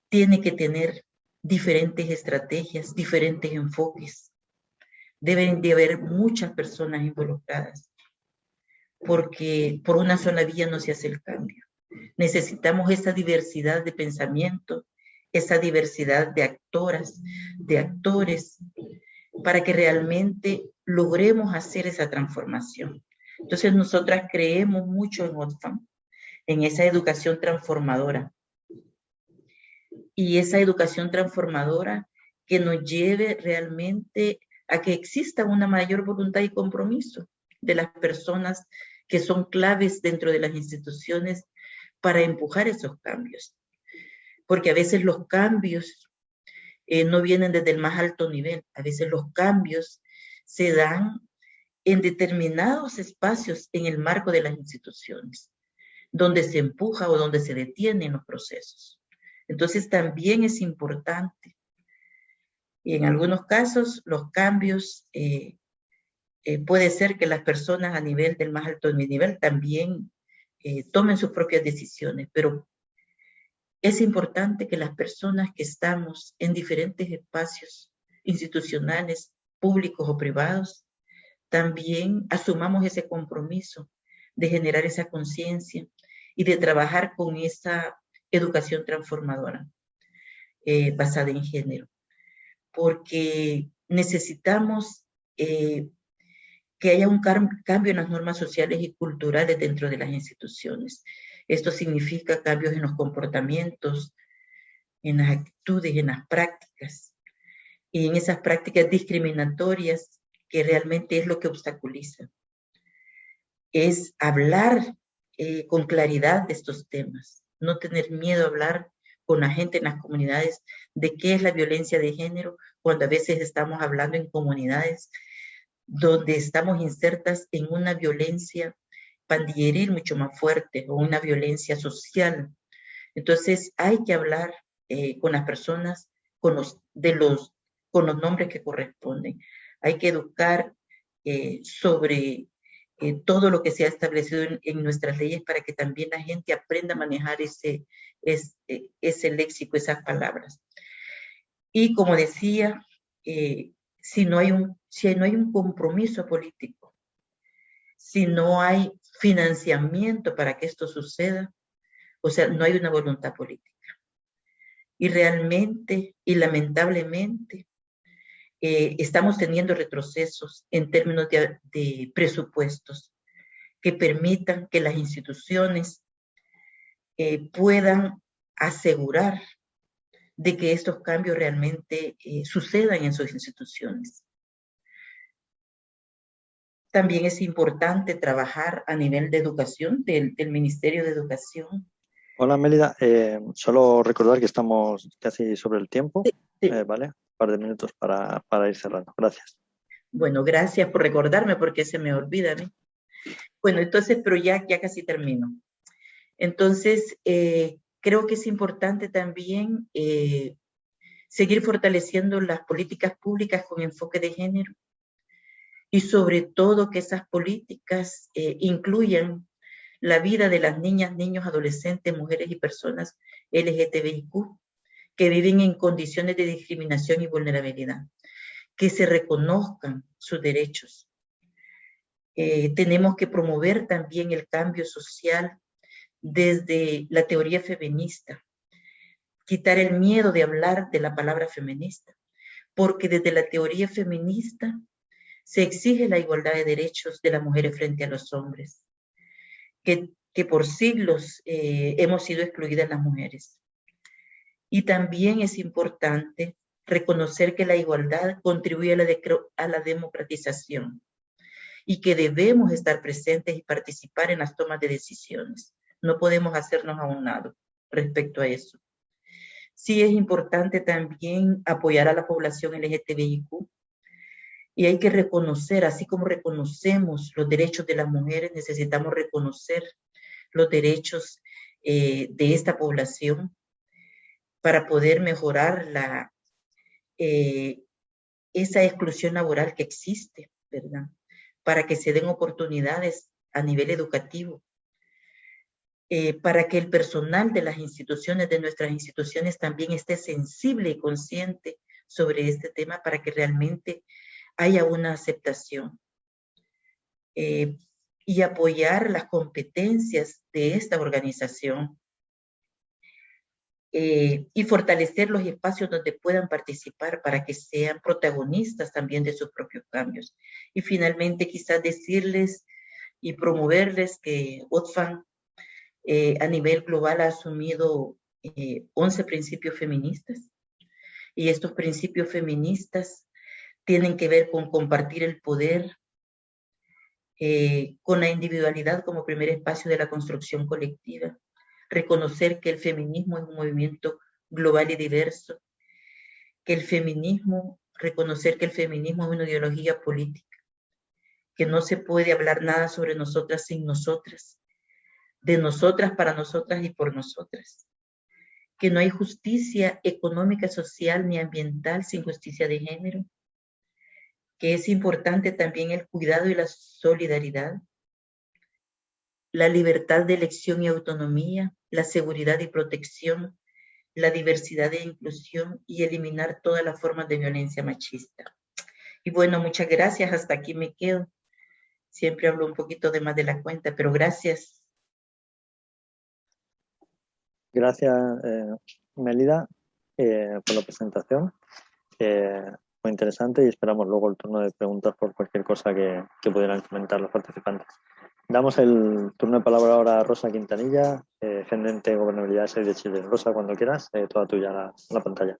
tiene que tener diferentes estrategias, diferentes enfoques. Deben de haber muchas personas involucradas, porque por una sola vía no se hace el cambio. Necesitamos esa diversidad de pensamiento, esa diversidad de actoras, de actores, para que realmente logremos hacer esa transformación. Entonces, nosotras creemos mucho en Oxfam, en esa educación transformadora. Y esa educación transformadora que nos lleve realmente a que exista una mayor voluntad y compromiso de las personas que son claves dentro de las instituciones para empujar esos cambios. Porque a veces los cambios no vienen desde el más alto nivel, a veces los cambios se dan en determinados espacios en el marco de las instituciones, donde se empuja o donde se detienen los procesos. Entonces también es importante. Y en algunos casos los cambios puede ser que las personas a nivel del más alto nivel también tomen sus propias decisiones, pero es importante que las personas que estamos en diferentes espacios institucionales, públicos o privados, también asumamos ese compromiso de generar esa conciencia y de trabajar con esa educación transformadora basada en género. Porque necesitamos que haya un cambio en las normas sociales y culturales dentro de las instituciones. Esto significa cambios en los comportamientos, en las actitudes, en las prácticas, y en esas prácticas discriminatorias que realmente es lo que obstaculiza. Es hablar con claridad de estos temas, no tener miedo a hablar con la gente en las comunidades de qué es la violencia de género, cuando a veces estamos hablando en comunidades donde estamos insertas en una violencia pandilleril mucho más fuerte o una violencia social. Entonces hay que hablar con las personas con los nombres que corresponden. Hay que educar sobre todo lo que se ha establecido en nuestras leyes para que también la gente aprenda a manejar ese léxico, esas palabras. Y como decía, si no hay un compromiso político, si no hay financiamiento para que esto suceda, o sea, no hay una voluntad política. Y realmente y lamentablemente estamos teniendo retrocesos en términos de presupuestos que permitan que las instituciones puedan asegurar de que estos cambios realmente sucedan en sus instituciones. También es importante trabajar a nivel de educación, del Ministerio de Educación. Hola, Mélida. Solo recordar que estamos casi sobre el tiempo. Sí. ¿Vale? Un par de minutos para ir cerrando. Gracias. Bueno, gracias por recordarme porque se me olvida a mí. Bueno, entonces, pero ya casi termino. Entonces, creo que es importante también seguir fortaleciendo las políticas públicas con enfoque de género y sobre todo que esas políticas incluyan la vida de las niñas, niños, adolescentes, mujeres y personas LGTBIQ que viven en condiciones de discriminación y vulnerabilidad, que se reconozcan sus derechos. Tenemos que promover también el cambio social desde la teoría feminista, quitar el miedo de hablar de la palabra feminista, porque desde la teoría feminista se exige la igualdad de derechos de las mujeres frente a los hombres, que por siglos hemos sido excluidas las mujeres. Y también es importante reconocer que la igualdad contribuye a la democratización y que debemos estar presentes y participar en las tomas de decisiones. No podemos hacernos a un lado respecto a eso. Sí es importante también apoyar a la población LGTBIQ y hay que reconocer, así como reconocemos los derechos de las mujeres, necesitamos reconocer los derechos de esta población para poder mejorar esa exclusión laboral que existe, ¿verdad? Para que se den oportunidades a nivel educativo, para que el personal de las instituciones, de nuestras instituciones, también esté sensible y consciente sobre este tema para que realmente haya una aceptación. Y apoyar las competencias de esta organización y fortalecer los espacios donde puedan participar para que sean protagonistas también de sus propios cambios. Y finalmente quizás decirles y promoverles que OTFAN a nivel global ha asumido 11 principios feministas y estos principios feministas tienen que ver con compartir el poder, con la individualidad como primer espacio de la construcción colectiva, reconocer que el feminismo es un movimiento global y diverso, reconocer que el feminismo es una ideología política, que no se puede hablar nada sobre nosotras sin nosotras, de nosotras, para nosotras y por nosotras, que no hay justicia económica, social ni ambiental sin justicia de género, que es importante también el cuidado y la solidaridad, la libertad de elección y autonomía, la seguridad y protección, la diversidad e inclusión y eliminar todas las formas de violencia machista. Y bueno, muchas gracias, hasta aquí me quedo. Siempre hablo un poquito de más de la cuenta, pero gracias. Gracias, Mélida, por la presentación. muy interesante y esperamos luego el turno de preguntas por cualquier cosa que pudieran comentar los participantes. Damos el turno de palabra ahora a Rosa Quintanilla, gerente de Gobernabilidad Save the Children. Rosa, cuando quieras, toda tuya la pantalla.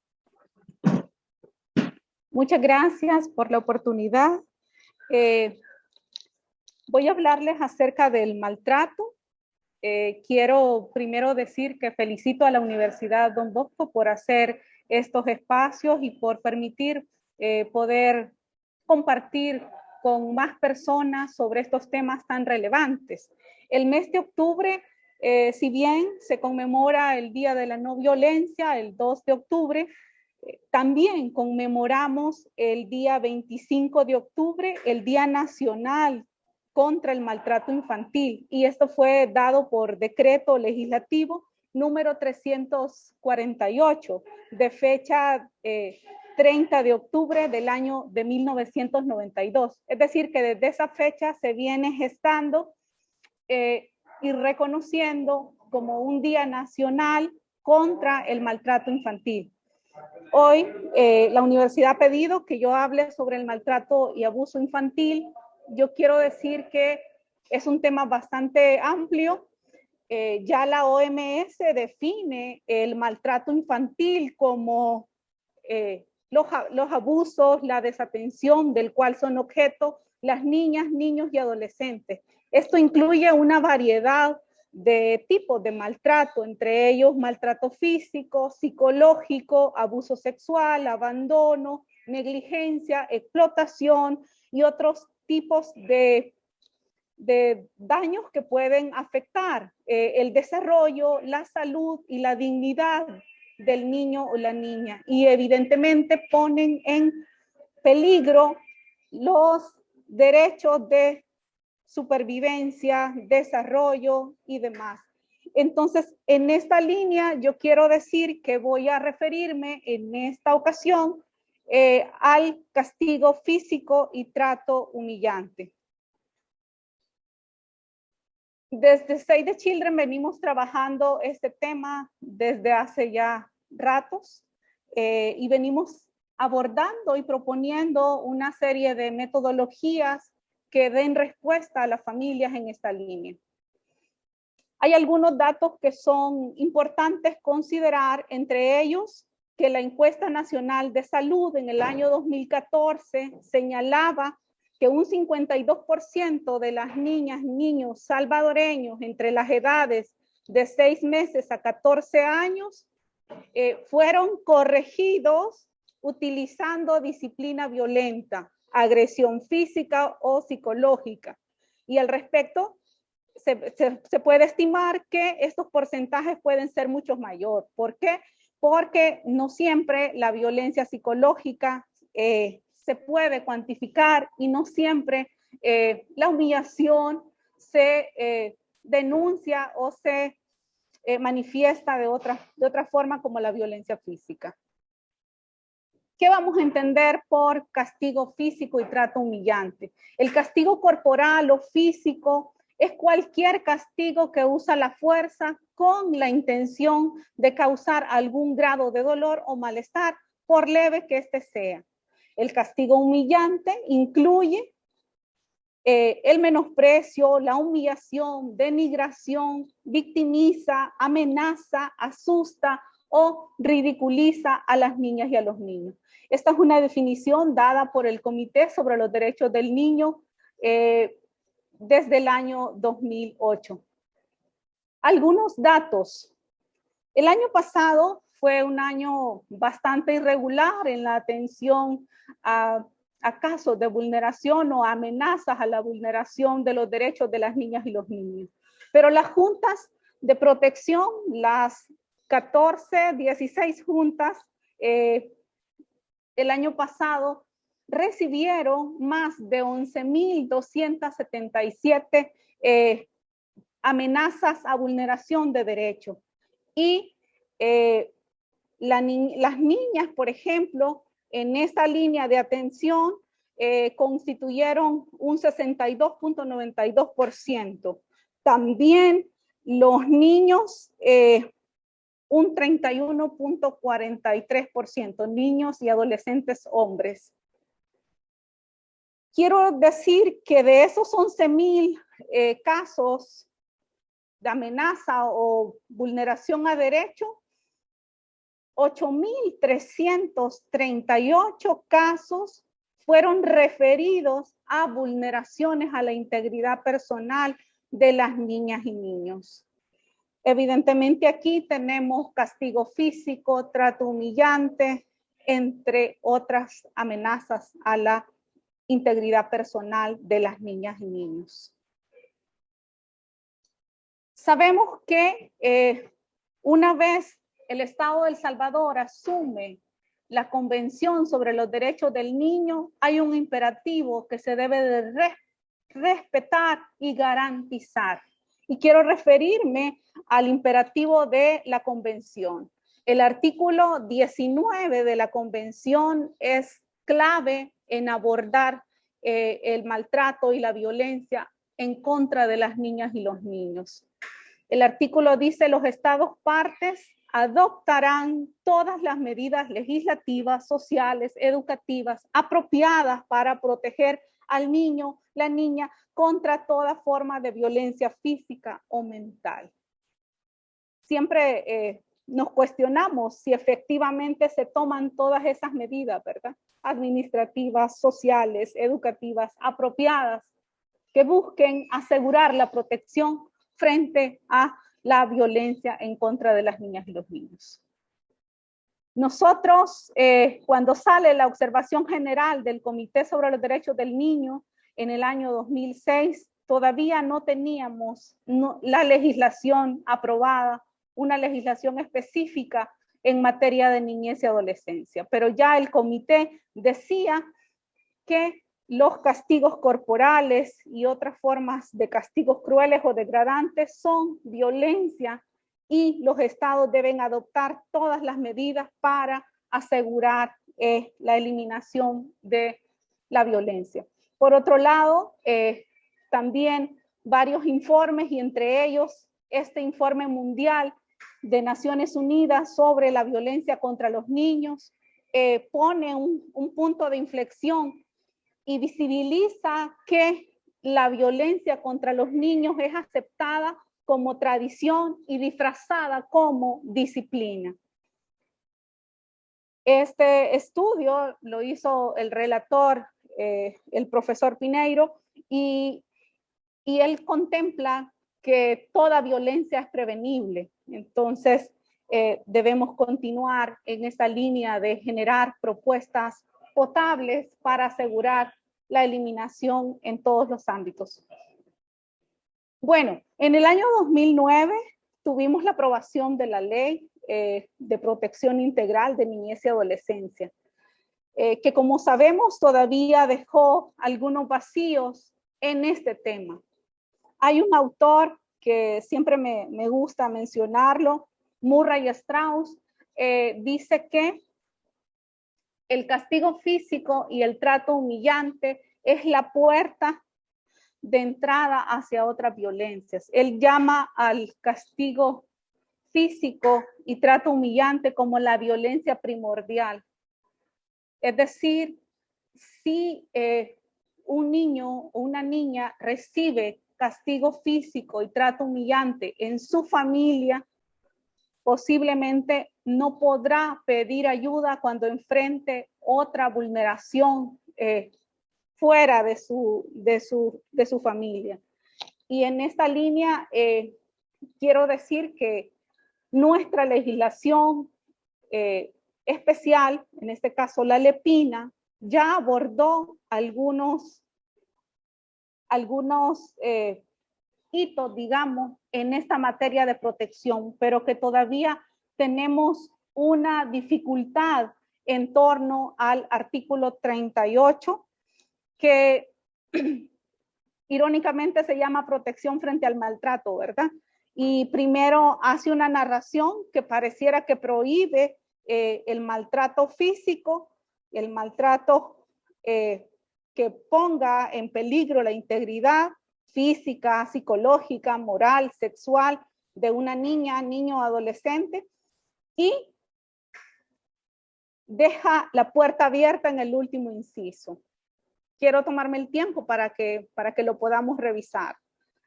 Muchas gracias por la oportunidad. Voy a hablarles acerca del maltrato. Quiero primero decir que felicito a la Universidad Don Bosco por hacer estos espacios y por permitir poder compartir con más personas sobre estos temas tan relevantes. El mes de octubre, si bien se conmemora el Día de la No Violencia, el 2 de octubre, también conmemoramos el día 25 de octubre, el Día Nacional contra el Maltrato Infantil, y esto fue dado por decreto legislativo número 348 de fecha 30 de octubre del año de 1992. Es decir, que desde esa fecha se viene gestando y reconociendo como un día nacional contra el maltrato infantil. Hoy la universidad ha pedido que yo hable sobre el maltrato y abuso infantil. Yo quiero decir que es un tema bastante amplio. Ya la OMS define el maltrato infantil como los abusos, la desatención del cual son objeto las niñas, niños y adolescentes. Esto incluye una variedad de tipos de maltrato, entre ellos maltrato físico, psicológico, abuso sexual, abandono, negligencia, explotación y otros tipos de daños que pueden afectar el desarrollo, la salud y la dignidad del niño o la niña, y evidentemente ponen en peligro los derechos de supervivencia, desarrollo y demás. Entonces, en esta línea yo quiero decir que voy a referirme en esta ocasión al castigo físico y trato humillante. Desde Save the Children venimos trabajando este tema desde hace ya ratos y venimos abordando y proponiendo una serie de metodologías que den respuesta a las familias en esta línea. Hay algunos datos que son importantes considerar, entre ellos que la Encuesta Nacional de Salud en el año 2014 señalaba que un 52% de las niñas y niños salvadoreños entre las edades de 6 meses a 14 años fueron corregidos utilizando disciplina violenta, agresión física o psicológica. Y al respecto, se puede estimar que estos porcentajes pueden ser mucho mayor. ¿Por qué? Porque no siempre la violencia psicológica se puede cuantificar y no siempre la humillación se denuncia o se manifiesta de otra forma como la violencia física. ¿Qué vamos a entender por castigo físico y trato humillante? El castigo corporal o físico es cualquier castigo que usa la fuerza con la intención de causar algún grado de dolor o malestar, por leve que éste sea. El castigo humillante incluye el menosprecio, la humillación, denigración, victimiza, amenaza, asusta o ridiculiza a las niñas y a los niños. Esta es una definición dada por el Comité sobre los Derechos del Niño desde el año 2008. Algunos datos. El año pasado fue un año bastante irregular en la atención a casos de vulneración o amenazas a la vulneración de los derechos de las niñas y los niños. Pero las juntas de protección, las 16 juntas, el año pasado recibieron más de 11.277 amenazas a vulneración de derechos. Y las niñas, por ejemplo, en esta línea de atención constituyeron un 62.92%. También los niños un 31.43%, niños y adolescentes hombres. Quiero decir que de esos 11,000 casos de amenaza o vulneración a derecho, 8,338 casos fueron referidos a vulneraciones a la integridad personal de las niñas y niños. Evidentemente aquí tenemos castigo físico, trato humillante, entre otras amenazas a la integridad personal de las niñas y niños. Sabemos que una vez el Estado de El Salvador asume la Convención sobre los Derechos del Niño, hay un imperativo que se debe de respetar y garantizar. Y quiero referirme al imperativo de la Convención. El artículo 19 de la Convención es clave en abordar el maltrato y la violencia en contra de las niñas y los niños. El artículo dice: los estados partes adoptarán todas las medidas legislativas, sociales, educativas apropiadas para proteger al niño, la niña, contra toda forma de violencia física o mental. Siempre nos cuestionamos si efectivamente se toman todas esas medidas, ¿verdad? Administrativas, sociales, educativas, apropiadas, que busquen asegurar la protección frente a la violencia en contra de las niñas y los niños. Nosotros, cuando sale la observación general del Comité sobre los Derechos del Niño en el año 2006, todavía no teníamos la legislación aprobada, una legislación específica en materia de niñez y adolescencia, pero ya el comité decía que los castigos corporales y otras formas de castigos crueles o degradantes son violencia y los estados deben adoptar todas las medidas para asegurar la eliminación de la violencia. Por otro lado, también varios informes, y entre ellos este informe mundial de Naciones Unidas sobre la violencia contra los niños, pone un punto de inflexión y visibiliza que la violencia contra los niños es aceptada como tradición y disfrazada como disciplina. Este estudio lo hizo el relator, el profesor Pineiro, y él contempla que toda violencia es prevenible. Entonces, debemos continuar en esta línea de generar propuestas potables para asegurar la eliminación en todos los ámbitos. Bueno, en el año 2009 tuvimos la aprobación de la Ley de Protección Integral de Niñez y Adolescencia, que como sabemos todavía dejó algunos vacíos en este tema. Hay un autor que siempre me gusta mencionarlo, Murray Strauss, dice que el castigo físico y el trato humillante es la puerta de entrada hacia otras violencias. Él llama al castigo físico y trato humillante como la violencia primordial. Es decir, si un niño o una niña recibe castigo físico y trato humillante en su familia, posiblemente no podrá pedir ayuda cuando enfrente otra vulneración fuera de su familia. Y en esta línea quiero decir que nuestra legislación especial, en este caso la LEPINA, ya abordó algunos hitos, digamos, en esta materia de protección, pero que todavía tenemos una dificultad en torno al artículo 38, que irónicamente se llama protección frente al maltrato, ¿verdad? Y primero hace una narración que pareciera que prohíbe el maltrato físico, el maltrato que ponga en peligro la integridad física, psicológica, moral, sexual de una niña, niño o adolescente, y deja la puerta abierta en el último inciso. Quiero tomarme el tiempo para que lo podamos revisar.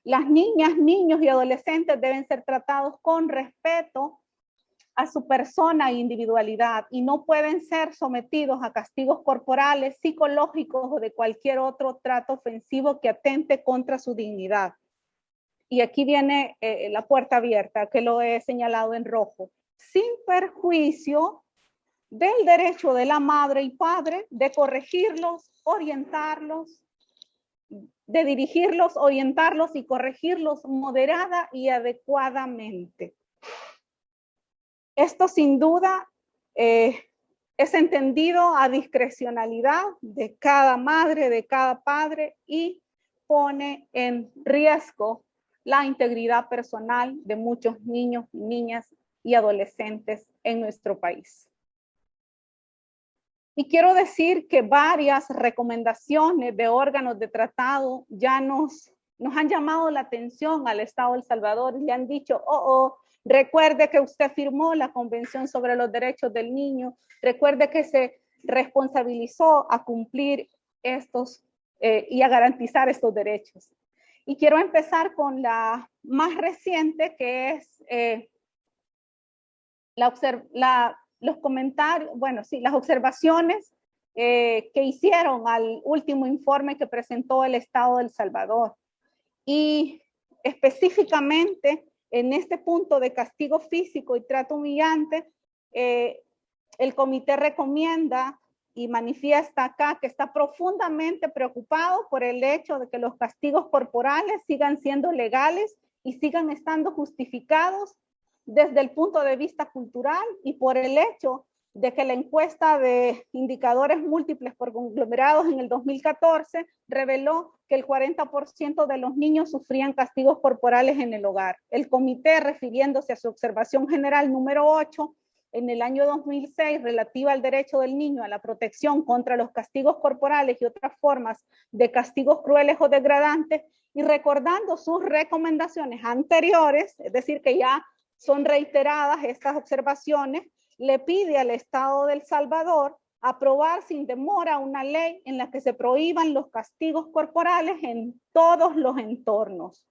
Las niñas, niños y adolescentes deben ser tratados con respeto a su persona e individualidad y no pueden ser sometidos a castigos corporales, psicológicos o de cualquier otro trato ofensivo que atente contra su dignidad. Y aquí viene la puerta abierta, que lo he señalado en rojo, sin perjuicio del derecho de la madre y padre de corregirlos, orientarlos, de dirigirlos, orientarlos y corregirlos moderada y adecuadamente. Esto sin duda es entendido a discrecionalidad de cada madre, de cada padre y pone en riesgo la integridad personal de muchos niños, niñas y adolescentes en nuestro país. Y quiero decir que varias recomendaciones de órganos de tratado ya nos han llamado la atención al Estado de El Salvador y le han dicho, recuerde que usted firmó la Convención sobre los Derechos del Niño, recuerde que se responsabilizó a cumplir estos y a garantizar estos derechos. Y quiero empezar con la más reciente, que es los comentarios, las observaciones que hicieron al último informe que presentó el Estado de El Salvador. Y específicamente en este punto de castigo físico y trato humillante, el comité recomienda y manifiesta acá que está profundamente preocupado por el hecho de que los castigos corporales sigan siendo legales y sigan estando justificados desde el punto de vista cultural y por el hecho de que la encuesta de indicadores múltiples por conglomerados en el 2014 reveló que el 40% de los niños sufrían castigos corporales en el hogar. El comité, refiriéndose a su observación general número 8, en el año 2006, relativa al derecho del niño a la protección contra los castigos corporales y otras formas de castigos crueles o degradantes, y recordando sus recomendaciones anteriores, es decir, que ya son reiteradas estas observaciones, le pide al Estado de El Salvador aprobar sin demora una ley en la que se prohíban los castigos corporales en todos los entornos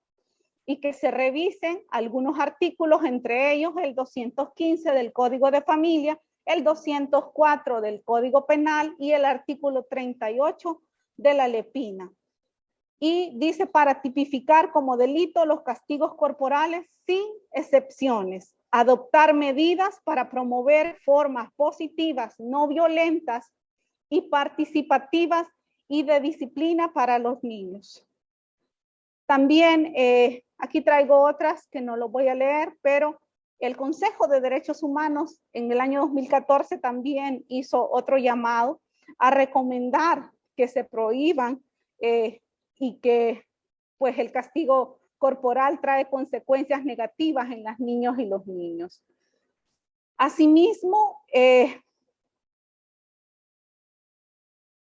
y que se revisen algunos artículos, entre ellos el 215 del Código de Familia, el 204 del Código Penal y el artículo 38 de la LEPINA. Y dice para tipificar como delito los castigos corporales sin excepciones, adoptar medidas para promover formas positivas, no violentas y participativas y de disciplina para los niños. También aquí traigo otras que no lo voy a leer, pero el Consejo de Derechos Humanos en el año 2014 también hizo otro llamado a recomendar que se prohíban y que pues el castigo corporal trae consecuencias negativas en las niñas y los niños. Asimismo, el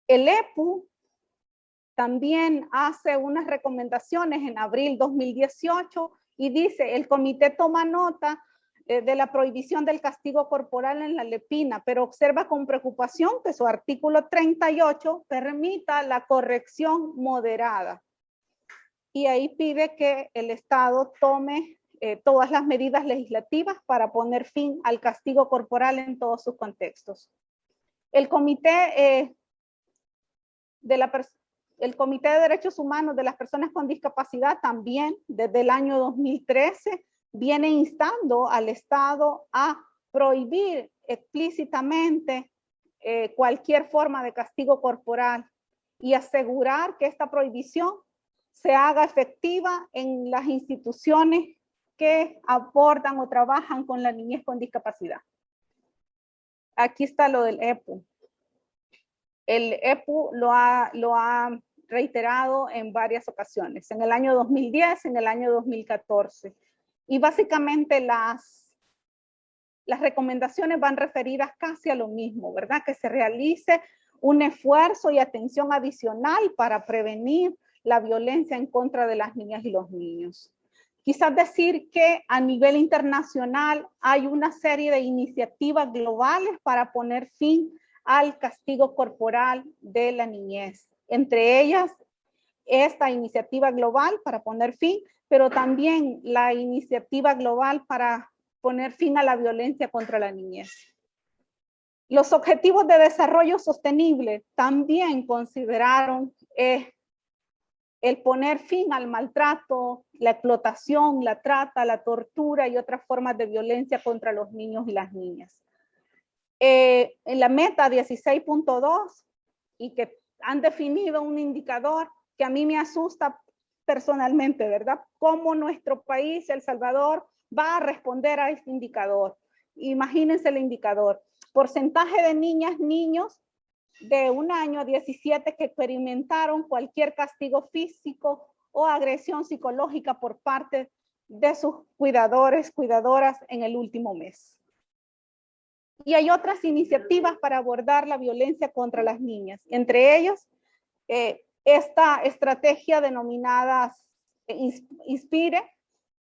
EPU también hace unas recomendaciones en abril 2018 y dice, el comité toma nota de la prohibición del castigo corporal en la LEPINA, pero observa con preocupación que su artículo 38 permita la corrección moderada. Y ahí pide que el Estado tome todas las medidas legislativas para poner fin al castigo corporal en todos sus contextos. El Comité de Derechos Humanos de las Personas con Discapacidad también, desde el año 2013, viene instando al Estado a prohibir explícitamente cualquier forma de castigo corporal y asegurar que esta prohibición se haga efectiva en las instituciones que abordan o trabajan con la niñez con discapacidad. Aquí está lo del EPU. El EPU lo ha reiterado en varias ocasiones, en el año 2010, en el año 2014. Y básicamente las recomendaciones van referidas casi a lo mismo, ¿verdad? Que se realice un esfuerzo y atención adicional para prevenir la violencia en contra de las niñas y los niños. Quizás decir que a nivel internacional hay una serie de iniciativas globales para poner fin al castigo corporal de la niñez. Entre ellas, esta iniciativa global para poner fin, pero también la iniciativa global para poner fin a la violencia contra la niñez. Los objetivos de desarrollo sostenible también consideraron el poner fin al maltrato, la explotación, la trata, la tortura y otras formas de violencia contra los niños y las niñas. En la meta 16.2, y que han definido un indicador que a mí me asusta personalmente, ¿verdad? Cómo nuestro país, El Salvador, va a responder a este indicador. Imagínense el indicador. Porcentaje de niñas, niños de 1 año a 17 que experimentaron cualquier castigo físico o agresión psicológica por parte de sus cuidadores, cuidadoras en el último mes. Y hay otras iniciativas para abordar la violencia contra las niñas. Entre ellos, esta estrategia denominada Inspire,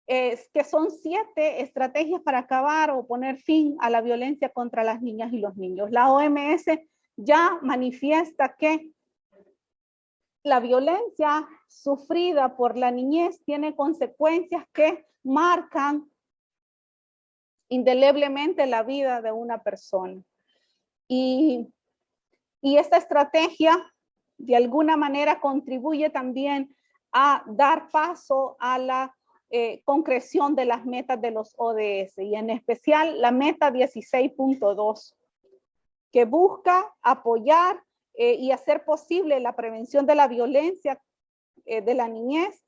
que son 7 estrategias para acabar o poner fin a la violencia contra las niñas y los niños. La OMS ya manifiesta que la violencia sufrida por la niñez tiene consecuencias que marcan indeleblemente la vida de una persona. Y esta estrategia de alguna manera contribuye también a dar paso a la concreción de las metas de los ODS, y en especial la meta 16.2, que busca apoyar y hacer posible la prevención de la violencia de la niñez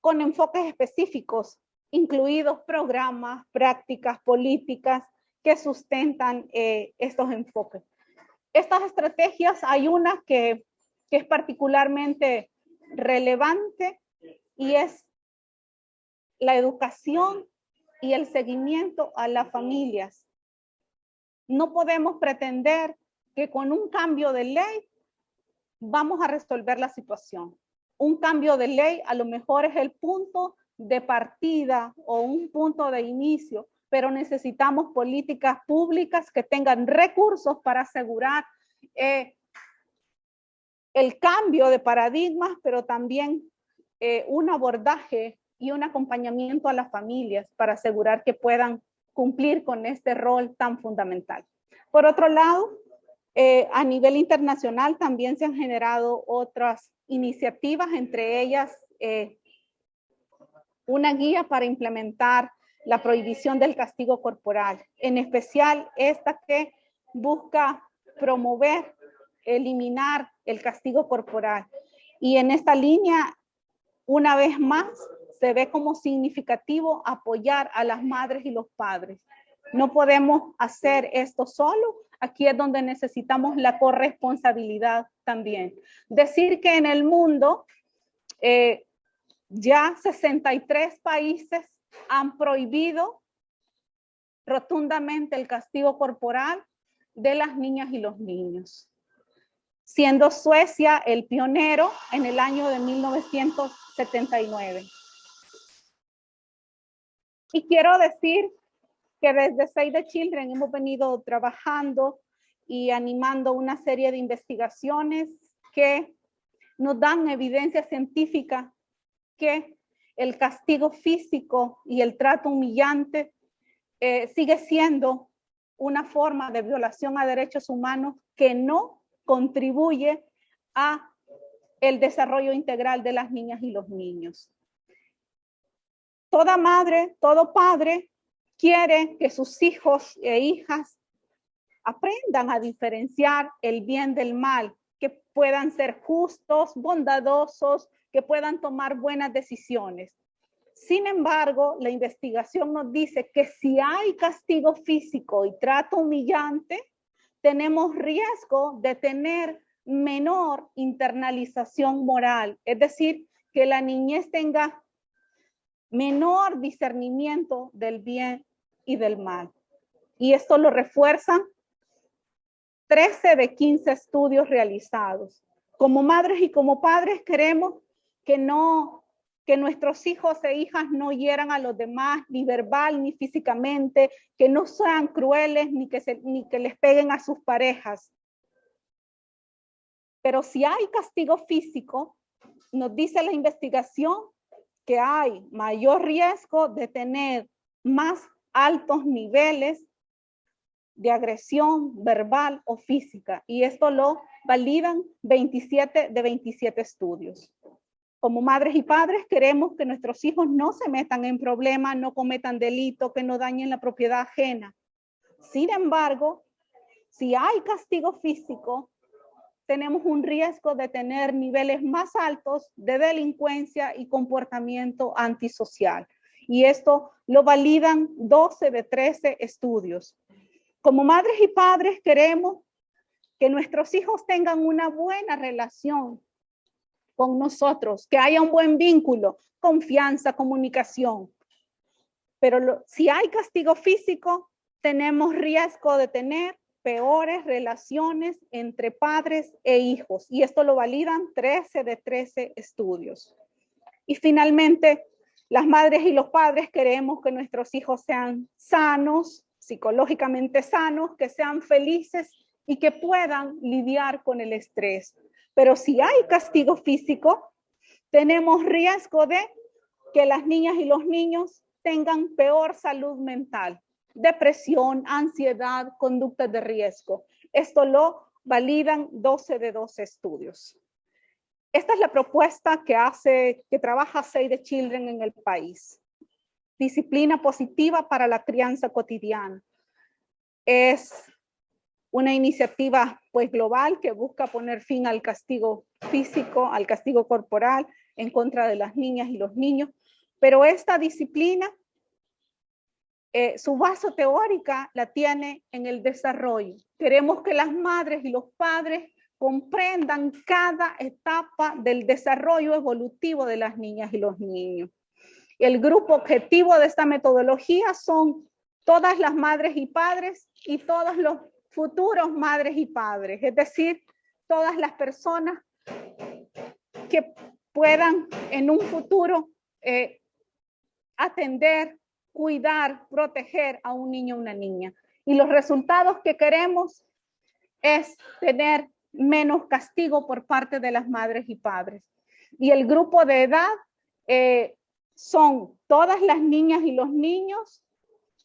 con enfoques específicos, incluidos programas, prácticas, políticas que sustentan estos enfoques. Estas estrategias, hay una que es particularmente relevante y es la educación y el seguimiento a las familias. No podemos pretender que con un cambio de ley vamos a resolver la situación. Un cambio de ley a lo mejor es el punto de partida o un punto de inicio, pero necesitamos políticas públicas que tengan recursos para asegurar el cambio de paradigmas, pero también un abordaje y un acompañamiento a las familias para asegurar que puedan cumplir con este rol tan fundamental. Por otro lado, a nivel internacional también se han generado otras iniciativas, entre ellas una guía para implementar la prohibición del castigo corporal, en especial esta que busca promover, eliminar el castigo corporal. Y en esta línea, una vez más, se ve como significativo apoyar a las madres y los padres. No podemos hacer esto solo. Aquí es donde necesitamos la corresponsabilidad también. Decir que en el mundo ya 63 países han prohibido rotundamente el castigo corporal de las niñas y los niños, siendo Suecia el pionero en el año de 1979. Y quiero decir que desde Save the Children hemos venido trabajando y animando una serie de investigaciones que nos dan evidencia científica que el castigo físico y el trato humillante sigue siendo una forma de violación a derechos humanos que no contribuye a el desarrollo integral de las niñas y los niños. Toda madre, todo padre quiere que sus hijos e hijas aprendan a diferenciar el bien del mal, que puedan ser justos, bondadosos, que puedan tomar buenas decisiones. Sin embargo, la investigación nos dice que si hay castigo físico y trato humillante, tenemos riesgo de tener menor internalización moral, es decir, que la niñez tenga menor discernimiento del bien y del mal. Y esto lo refuerzan 13 de 15 estudios realizados. Como madres y como padres queremos que no que nuestros hijos e hijas no hieran a los demás, ni verbal ni físicamente, que no sean crueles, ni que les peguen a sus parejas. Pero si hay castigo físico, nos dice la investigación que hay mayor riesgo de tener más altos niveles de agresión verbal o física. Y esto lo validan 27 de 27 estudios. Como madres y padres queremos que nuestros hijos no se metan en problemas, no cometan delitos, que no dañen la propiedad ajena. Sin embargo, si hay castigo físico, tenemos un riesgo de tener niveles más altos de delincuencia y comportamiento antisocial. Y esto lo validan 12 de 13 estudios. Como madres y padres queremos que nuestros hijos tengan una buena relación con nosotros, que haya un buen vínculo, confianza, comunicación. Pero si hay castigo físico, tenemos riesgo de tener peores relaciones entre padres e hijos. Y esto lo validan 13 de 13 estudios. Y finalmente, las madres y los padres queremos que nuestros hijos sean sanos, psicológicamente sanos, que sean felices y que puedan lidiar con el estrés. Pero si hay castigo físico, tenemos riesgo de que las niñas y los niños tengan peor salud mental, depresión, ansiedad, conductas de riesgo. Esto lo validan 12 de 12 estudios. Esta es la propuesta que trabaja Save the Children en el país. Disciplina positiva para la crianza cotidiana. Es una iniciativa pues global que busca poner fin al castigo físico, al castigo corporal en contra de las niñas y los niños. Pero esta disciplina, su base teórica la tiene en el desarrollo. Queremos que las madres y los padres comprendan cada etapa del desarrollo evolutivo de las niñas y los niños. El grupo objetivo de esta metodología son todas las madres y padres y todos los futuros madres y padres, es decir, todas las personas que puedan en un futuro atender, cuidar, proteger a un niño o una niña. Y los resultados que queremos es tener menos castigo por parte de las madres y padres. Y el grupo de edad son todas las niñas y los niños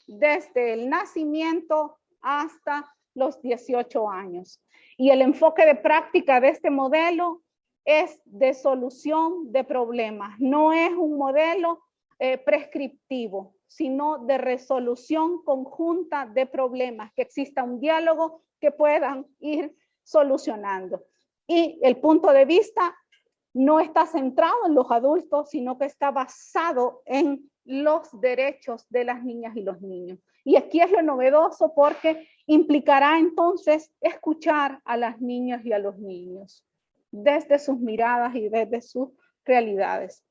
desde el nacimiento hasta los 18 años. Y el enfoque de práctica de este modelo es de solución de problemas. No es un modelo prescriptivo, sino de resolución conjunta de problemas, que exista un diálogo que puedan ir solucionando. Y el punto de vista no está centrado en los adultos, sino que está basado en los derechos de las niñas y los niños. Y aquí es lo novedoso porque implicará entonces escuchar a las niñas y a los niños desde sus miradas y desde sus realidades.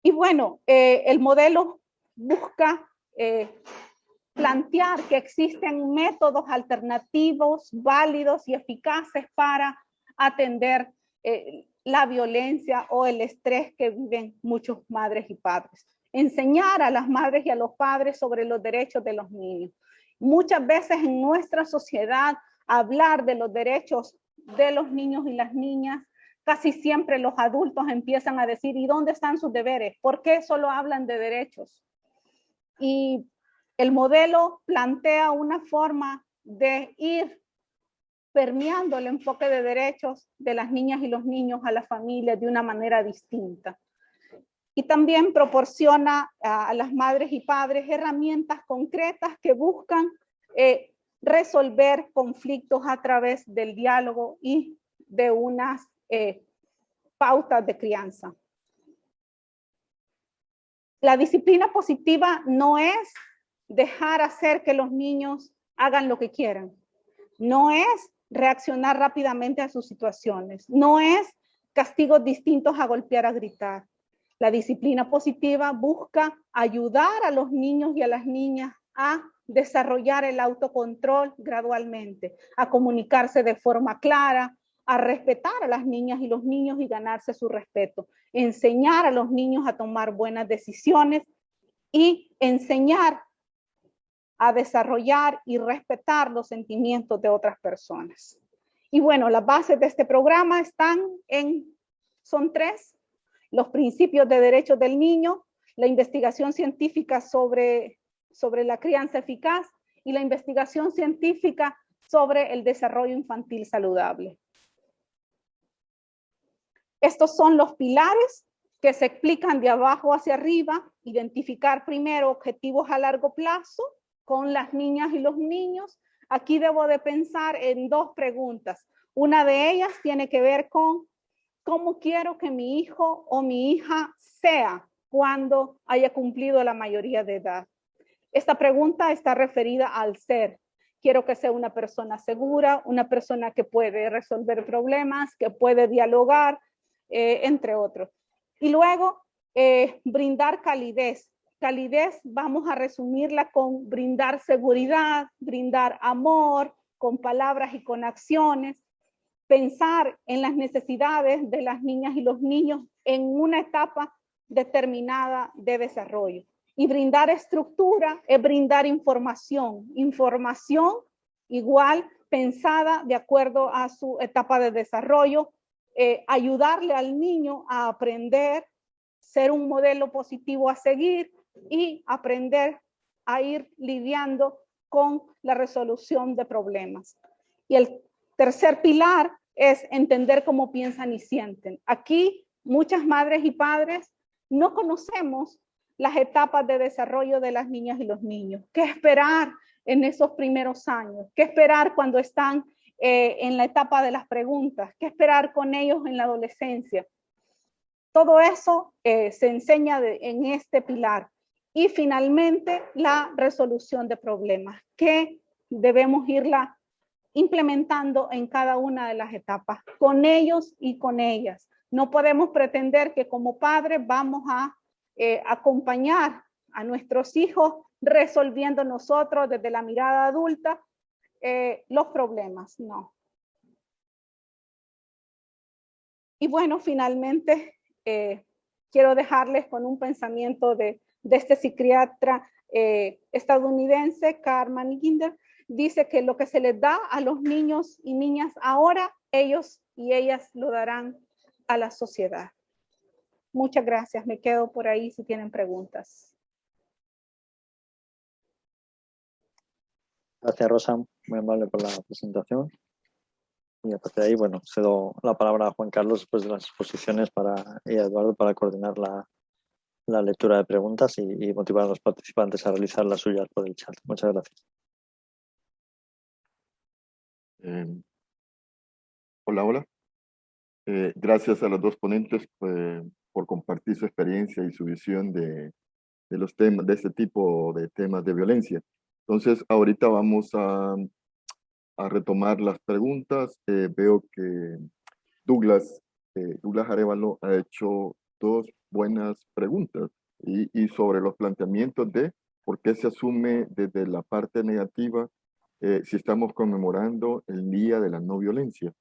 Y bueno, el modelo busca plantear que existen métodos alternativos, válidos y eficaces para atender la violencia o el estrés que viven muchos madres y padres. Enseñar a las madres y a los padres sobre los derechos de los niños. Muchas veces en nuestra sociedad hablar de los derechos de los niños y las niñas, casi siempre los adultos empiezan a decir, ¿y dónde están sus deberes? ¿Por qué solo hablan de derechos? Y el modelo plantea una forma de ir permeando el enfoque de derechos de las niñas y los niños a las familias de una manera distinta. Y también proporciona a las madres y padres herramientas concretas que buscan resolver conflictos a través del diálogo y de unas pautas de crianza. La disciplina positiva no es dejar hacer que los niños hagan lo que quieran. No es reaccionar rápidamente a sus situaciones. No es castigos distintos a golpear, a gritar. La disciplina positiva busca ayudar a los niños y a las niñas a desarrollar el autocontrol gradualmente, a comunicarse de forma clara, a respetar a las niñas y los niños y ganarse su respeto, enseñar a los niños a tomar buenas decisiones y enseñar a desarrollar y respetar los sentimientos de otras personas. Y bueno, las bases de este programa son 3: los principios de derechos del niño, la investigación científica sobre la crianza eficaz y la investigación científica sobre el desarrollo infantil saludable. Estos son los pilares que se explican de abajo hacia arriba: identificar primero objetivos a largo plazo con las niñas y los niños. Aquí debo de pensar en 2 preguntas. Una de ellas tiene que ver con cómo quiero que mi hijo o mi hija sea cuando haya cumplido la mayoría de edad. Esta pregunta está referida al ser. Quiero que sea una persona segura, una persona que puede resolver problemas, que puede dialogar, entre otros. Y luego, brindar calidez. Calidez vamos a resumirla con brindar seguridad, brindar amor, con palabras y con acciones, pensar en las necesidades de las niñas y los niños en una etapa determinada de desarrollo. Y brindar estructura es brindar información. Información igual pensada de acuerdo a su etapa de desarrollo, ayudarle al niño a aprender, ser un modelo positivo a seguir y aprender a ir lidiando con la resolución de problemas. Y el tercer pilar es entender cómo piensan y sienten. Aquí muchas madres y padres no conocemos las etapas de desarrollo de las niñas y los niños. ¿Qué esperar en esos primeros años? ¿Qué esperar cuando están en la etapa de las preguntas? ¿Qué esperar con ellos en la adolescencia? Todo eso se enseña en este pilar. Y finalmente, la resolución de problemas, que debemos irla implementando en cada una de las etapas, con ellos y con ellas. No podemos pretender que como padres vamos a acompañar a nuestros hijos resolviendo nosotros desde la mirada adulta los problemas, no. Y bueno, finalmente quiero dejarles con un pensamiento de este psiquiatra estadounidense, Karl Manninger. Dice que lo que se les da a los niños y niñas ahora, ellos y ellas lo darán a la sociedad. Muchas gracias. Me quedo por ahí si tienen preguntas. Gracias, Rosa. Muy amable por la presentación. Y a partir de ahí, bueno, cedo la palabra a Juan Carlos después de las exposiciones y a Eduardo para coordinar la lectura de preguntas y motivar a los participantes a realizar las suyas por el chat. Muchas gracias. Hola. Gracias a los 2 ponentes por compartir su experiencia y su visión de los temas, de este tipo de temas de violencia. Entonces, ahorita vamos a retomar las preguntas. Veo que Douglas Arévalo ha hecho 2 buenas preguntas y sobre los planteamientos de por qué se asume desde la parte negativa si estamos conmemorando el Día de la No Violencia.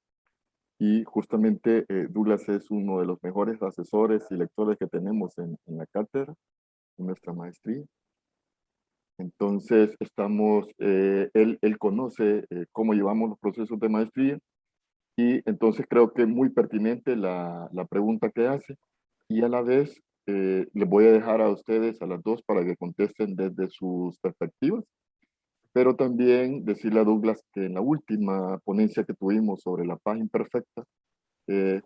Y justamente Douglas es uno de los mejores asesores y lectores que tenemos en la cátedra, en nuestra maestría. Entonces, él conoce cómo llevamos los procesos de maestría y entonces creo que es muy pertinente la pregunta que hace y a la vez les voy a dejar a ustedes, a las 2, para que contesten desde sus perspectivas, pero también decirle a Douglas que en la última ponencia que tuvimos sobre la paz imperfecta, el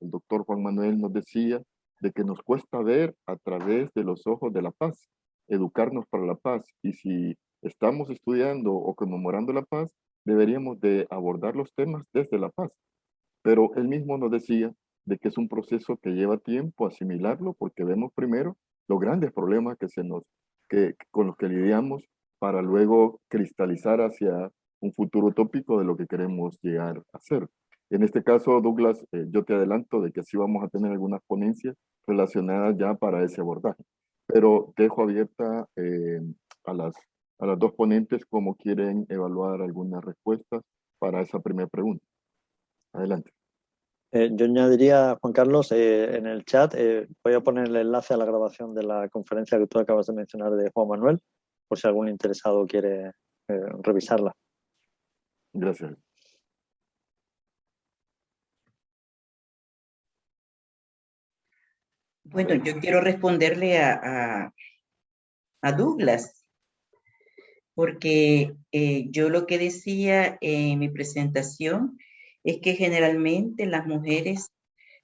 doctor Juan Manuel nos decía de que nos cuesta ver a través de los ojos de la paz, educarnos para la paz. Y si estamos estudiando o conmemorando la paz, deberíamos de abordar los temas desde la paz. Pero él mismo nos decía de que es un proceso que lleva tiempo asimilarlo porque vemos primero los grandes problemas con los que lidiamos para luego cristalizar hacia un futuro utópico de lo que queremos llegar a ser. En este caso, Douglas, yo te adelanto de que sí vamos a tener algunas ponencias relacionadas ya para ese abordaje, pero dejo abierta a las 2 ponentes cómo quieren evaluar algunas respuestas para esa primera pregunta. Adelante. Yo añadiría, Juan Carlos, en el chat voy a poner el enlace a la grabación de la conferencia que tú acabas de mencionar de Juan Manuel, por si algún interesado quiere revisarla. Gracias. Bueno, yo quiero responderle a Douglas, porque yo lo que decía en mi presentación es que generalmente las mujeres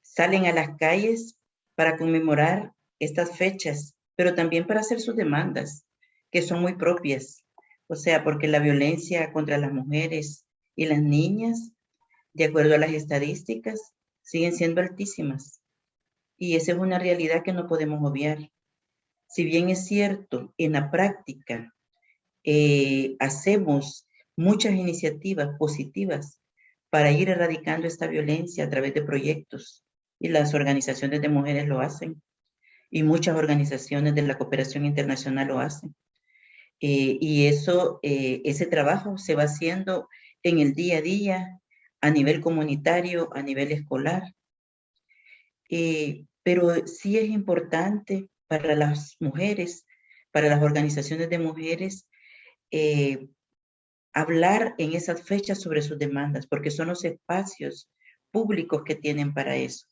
salen a las calles para conmemorar estas fechas, pero también para hacer sus demandas, que son muy propias. O sea, porque la violencia contra las mujeres y las niñas, de acuerdo a las estadísticas, siguen siendo altísimas. Y esa es una realidad que no podemos obviar. Si bien es cierto, en la práctica hacemos muchas iniciativas positivas para ir erradicando esta violencia a través de proyectos, y las organizaciones de mujeres lo hacen, y muchas organizaciones de la cooperación internacional lo hacen. Y ese trabajo se va haciendo en el día a día, a nivel comunitario, a nivel escolar. Pero sí es importante para las mujeres, para las organizaciones de mujeres, hablar en esas fechas sobre sus demandas, porque son los espacios públicos que tienen para eso.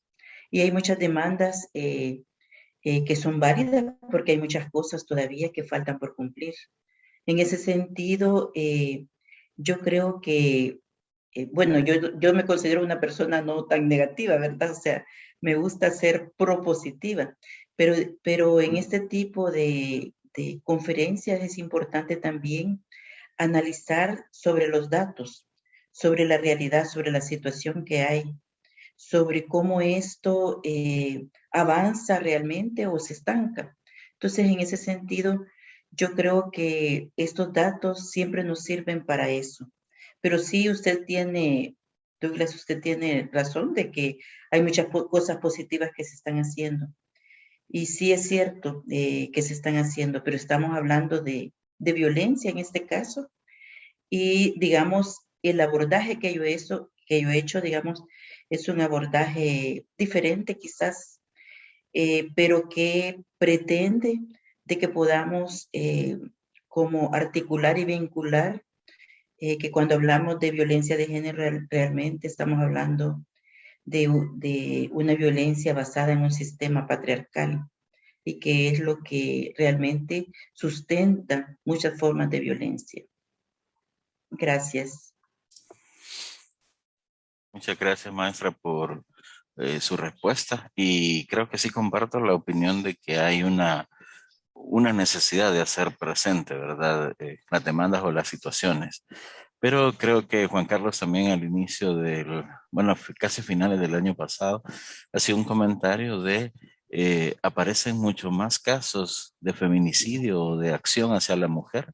Y hay muchas demandas que son válidas, porque hay muchas cosas todavía que faltan por cumplir. En ese sentido, yo creo que, bueno, yo me considero una persona no tan negativa, ¿verdad? O sea, me gusta ser propositiva, pero en este tipo de conferencias es importante también analizar sobre los datos, sobre la realidad, sobre la situación que hay, sobre cómo esto avanza realmente o se estanca. Entonces, en ese sentido, yo creo que estos datos siempre nos sirven para eso. Pero sí, Douglas, usted tiene razón de que hay muchas cosas positivas que se están haciendo. Y sí es cierto que se están haciendo, pero estamos hablando de violencia en este caso. Y, digamos, el abordaje que yo he hecho, digamos, es un abordaje diferente quizás, pero que pretende de que podamos como articular y vincular que cuando hablamos de violencia de género realmente estamos hablando de una violencia basada en un sistema patriarcal, y que es lo que realmente sustenta muchas formas de violencia. Gracias. Muchas gracias, maestra, por su respuesta. Y creo que sí comparto la opinión de que hay una necesidad de hacer presente, ¿verdad? Las demandas o las situaciones. Pero creo que Juan Carlos también al inicio bueno, casi finales del año pasado, hacía un comentario de aparecen mucho más casos de feminicidio o de acción hacia la mujer,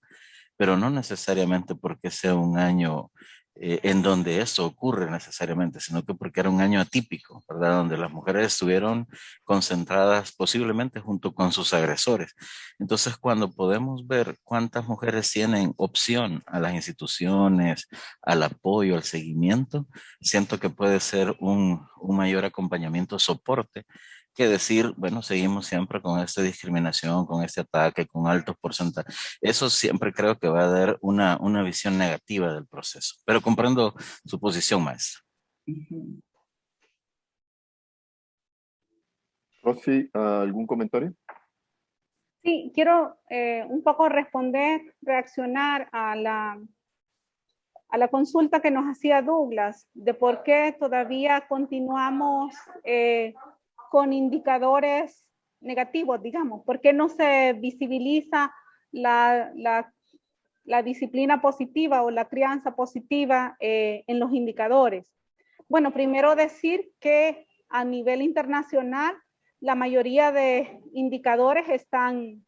pero no necesariamente porque sea un año en donde eso ocurre necesariamente, sino que porque era un año atípico, ¿verdad? Donde las mujeres estuvieron concentradas posiblemente junto con sus agresores. Entonces, cuando podemos ver cuántas mujeres tienen opción a las instituciones, al apoyo, al seguimiento, siento que puede ser un mayor acompañamiento, soporte, que decir, bueno, seguimos siempre con esta discriminación, con este ataque, con altos porcentajes. Eso siempre creo que va a dar una visión negativa del proceso. Pero comprendo su posición, maestra. Uh-huh. Rosy, ¿algún comentario? Sí, quiero un poco reaccionar a la consulta que nos hacía Douglas, de por qué todavía continuamos con indicadores negativos, digamos, por qué no se visibiliza la disciplina positiva o la crianza positiva en los indicadores. Bueno, primero decir que a nivel internacional la mayoría de indicadores están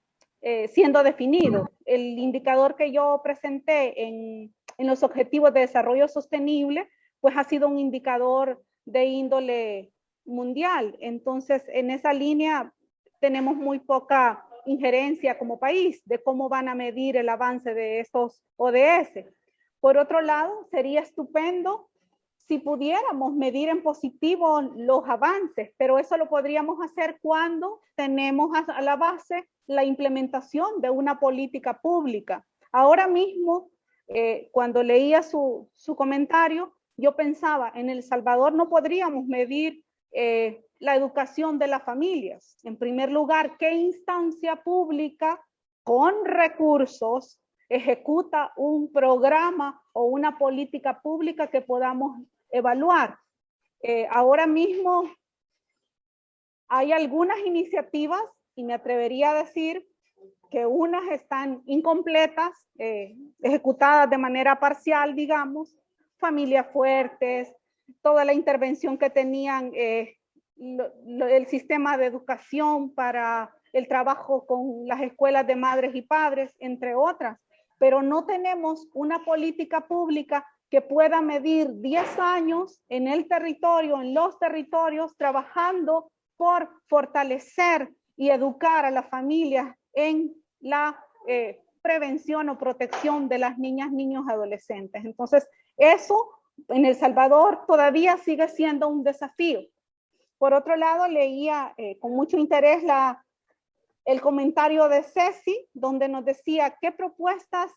siendo definidos. El indicador que yo presenté en los Objetivos de Desarrollo Sostenible, pues ha sido un indicador de índole mundial. Entonces, en esa línea tenemos muy poca injerencia como país de cómo van a medir el avance de esos ODS. Por otro lado, sería estupendo si pudiéramos medir en positivo los avances, pero eso lo podríamos hacer cuando tenemos a la base la implementación de una política pública. Ahora mismo, cuando leía su comentario, yo pensaba, en El Salvador no podríamos medir la educación de las familias. En primer lugar, ¿qué instancia pública con recursos ejecuta un programa o una política pública que podamos evaluar? Ahora mismo hay algunas iniciativas, y me atrevería a decir que unas están incompletas, ejecutadas de manera parcial, digamos, familias fuertes, toda la intervención que tenían el sistema de educación para el trabajo con las escuelas de madres y padres, entre otras, pero no tenemos una política pública que pueda medir 10 años en el territorio, en los territorios, trabajando por fortalecer y educar a las familias en la prevención o protección de las niñas, niños, adolescentes. Entonces, eso en El Salvador todavía sigue siendo un desafío. Por otro lado, leía con mucho interés el comentario de Ceci, donde nos decía qué propuestas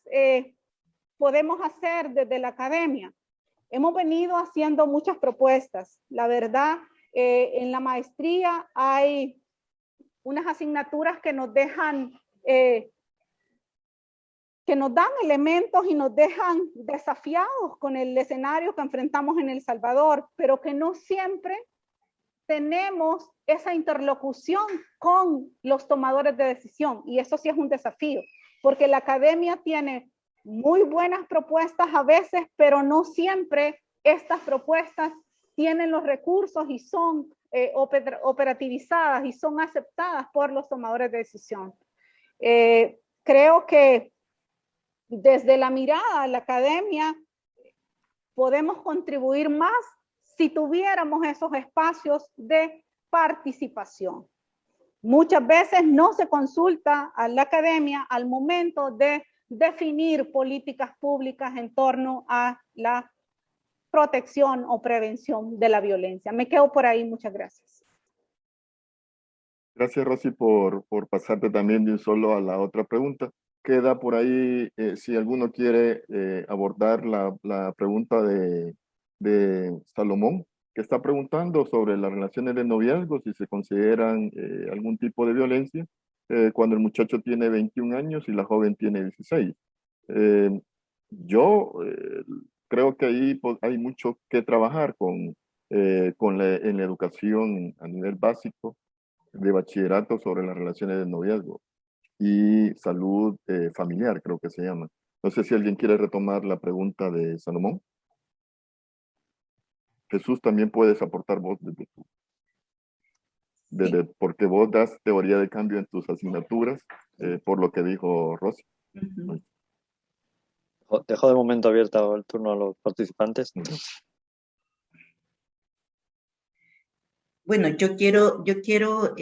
podemos hacer desde la academia. Hemos venido haciendo muchas propuestas. La verdad, en la maestría hay unas asignaturas que nos dejan, que nos dan elementos y nos dejan desafiados con el escenario que enfrentamos en El Salvador, pero que no siempre tenemos esa interlocución con los tomadores de decisión, y eso sí es un desafío, porque la academia tiene muy buenas propuestas a veces, pero no siempre estas propuestas tienen los recursos y son operativizadas y son aceptadas por los tomadores de decisión. Creo que desde la mirada de la academia podemos contribuir más si tuviéramos esos espacios de participación. Muchas veces no se consulta a la academia al momento de definir políticas públicas en torno a la protección o prevención de la violencia. Me quedo por ahí, muchas gracias. Gracias, Rosy, por pasarte también de un solo a la otra pregunta. Queda por ahí, si alguno quiere abordar la pregunta de Salomón, que está preguntando sobre las relaciones de noviazgo, si se consideran algún tipo de violencia cuando el muchacho tiene 21 años y la joven tiene 16. Yo creo que ahí pues, hay mucho que trabajar en la educación a nivel básico de bachillerato sobre las relaciones de noviazgo y salud familiar, creo que se llama. No sé si alguien quiere retomar la pregunta de Salomón. Jesús, también puedes aportar vos porque vos das teoría de cambio en tus asignaturas, por lo que dijo Rosy. Uh-huh. Dejo de momento abierto el turno a los participantes. Bueno, yo quiero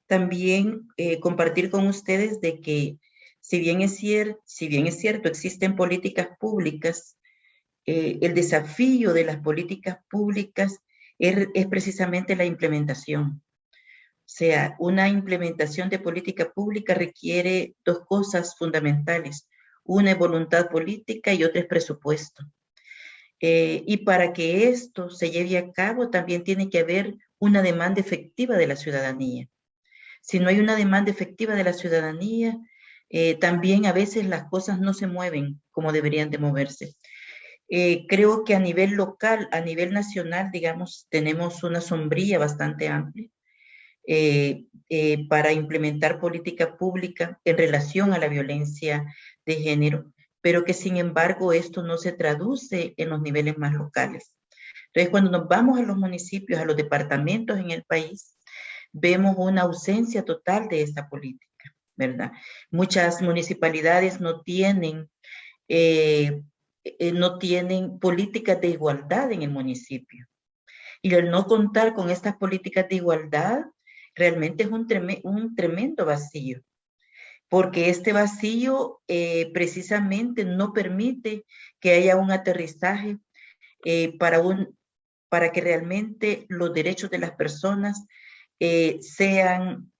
también compartir con ustedes de que si bien es cierto, existen políticas públicas, el desafío de las políticas públicas es precisamente la implementación. O sea, una implementación de política pública requiere dos cosas fundamentales. Una es voluntad política y otra es presupuesto. Y para que esto se lleve a cabo también tiene que haber una demanda efectiva de la ciudadanía. Si no hay una demanda efectiva de la ciudadanía, también a veces las cosas no se mueven como deberían de moverse. Creo que a nivel local, a nivel nacional, digamos, tenemos una sombrilla bastante amplia para implementar política pública en relación a la violencia de género, pero que sin embargo esto no se traduce en los niveles más locales. Entonces, cuando nos vamos a los municipios, a los departamentos en el país, vemos una ausencia total de esta política, ¿verdad? Muchas municipalidades no tienen políticas de igualdad en el municipio. Y el no contar con estas políticas de igualdad realmente es un tremendo vacío, porque este vacío precisamente no permite que haya un aterrizaje para que realmente los derechos de las personas sean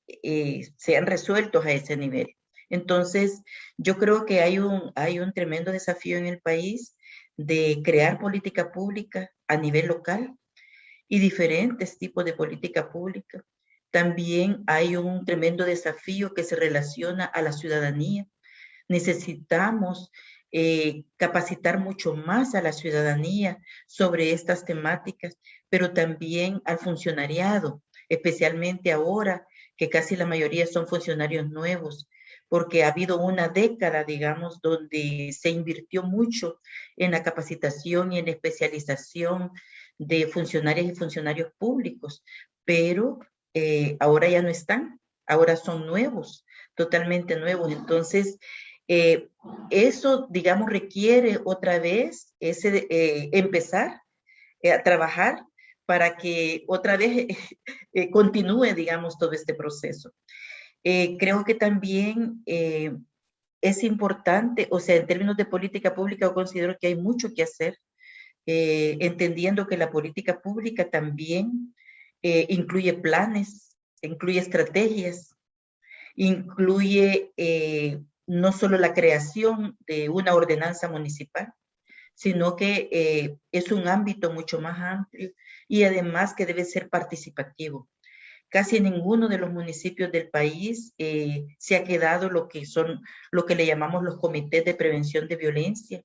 resueltos a ese nivel. Entonces, yo creo que hay un tremendo desafío en el país de crear política pública a nivel local y diferentes tipos de política pública. También hay un tremendo desafío que se relaciona a la ciudadanía. Necesitamos capacitar mucho más a la ciudadanía sobre estas temáticas, pero también al funcionariado, especialmente ahora que casi la mayoría son funcionarios nuevos, porque ha habido una década, digamos, donde se invirtió mucho en la capacitación y en la especialización de funcionarias y funcionarios públicos, pero ahora ya no están, ahora son nuevos, totalmente nuevos. Entonces, eso, digamos, requiere otra vez empezar a trabajar para que otra vez continúe, digamos, todo este proceso. Creo que también es importante, o sea, en términos de política pública, yo considero que hay mucho que hacer, entendiendo que la política pública también incluye planes, incluye estrategias, incluye no solo la creación de una ordenanza municipal, sino que es un ámbito mucho más amplio y además que debe ser participativo. Casi en ninguno de los municipios del país se ha quedado lo que le llamamos los comités de prevención de violencia,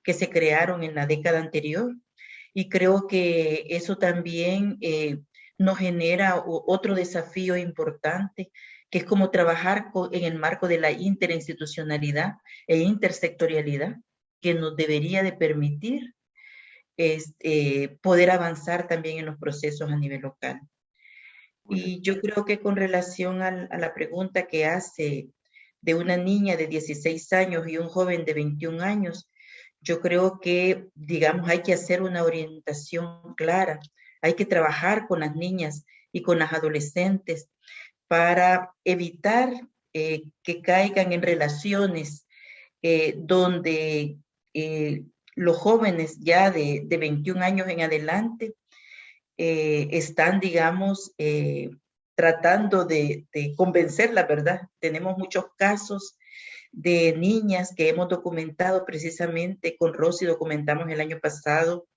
que se crearon en la década anterior. Y creo que eso también nos genera otro desafío importante, que es como trabajar en el marco de la interinstitucionalidad e intersectorialidad, que nos debería de permitir poder avanzar también en los procesos a nivel local. Y yo creo que con relación a la pregunta que hace de una niña de 16 años y un joven de 21 años, yo creo que, digamos, hay que hacer una orientación clara, hay que trabajar con las niñas y con las adolescentes para evitar que caigan en relaciones donde los jóvenes ya de 21 años en adelante están, digamos, tratando de convencer la verdad. Tenemos muchos casos de niñas que hemos documentado precisamente con Rosy, documentamos el año pasado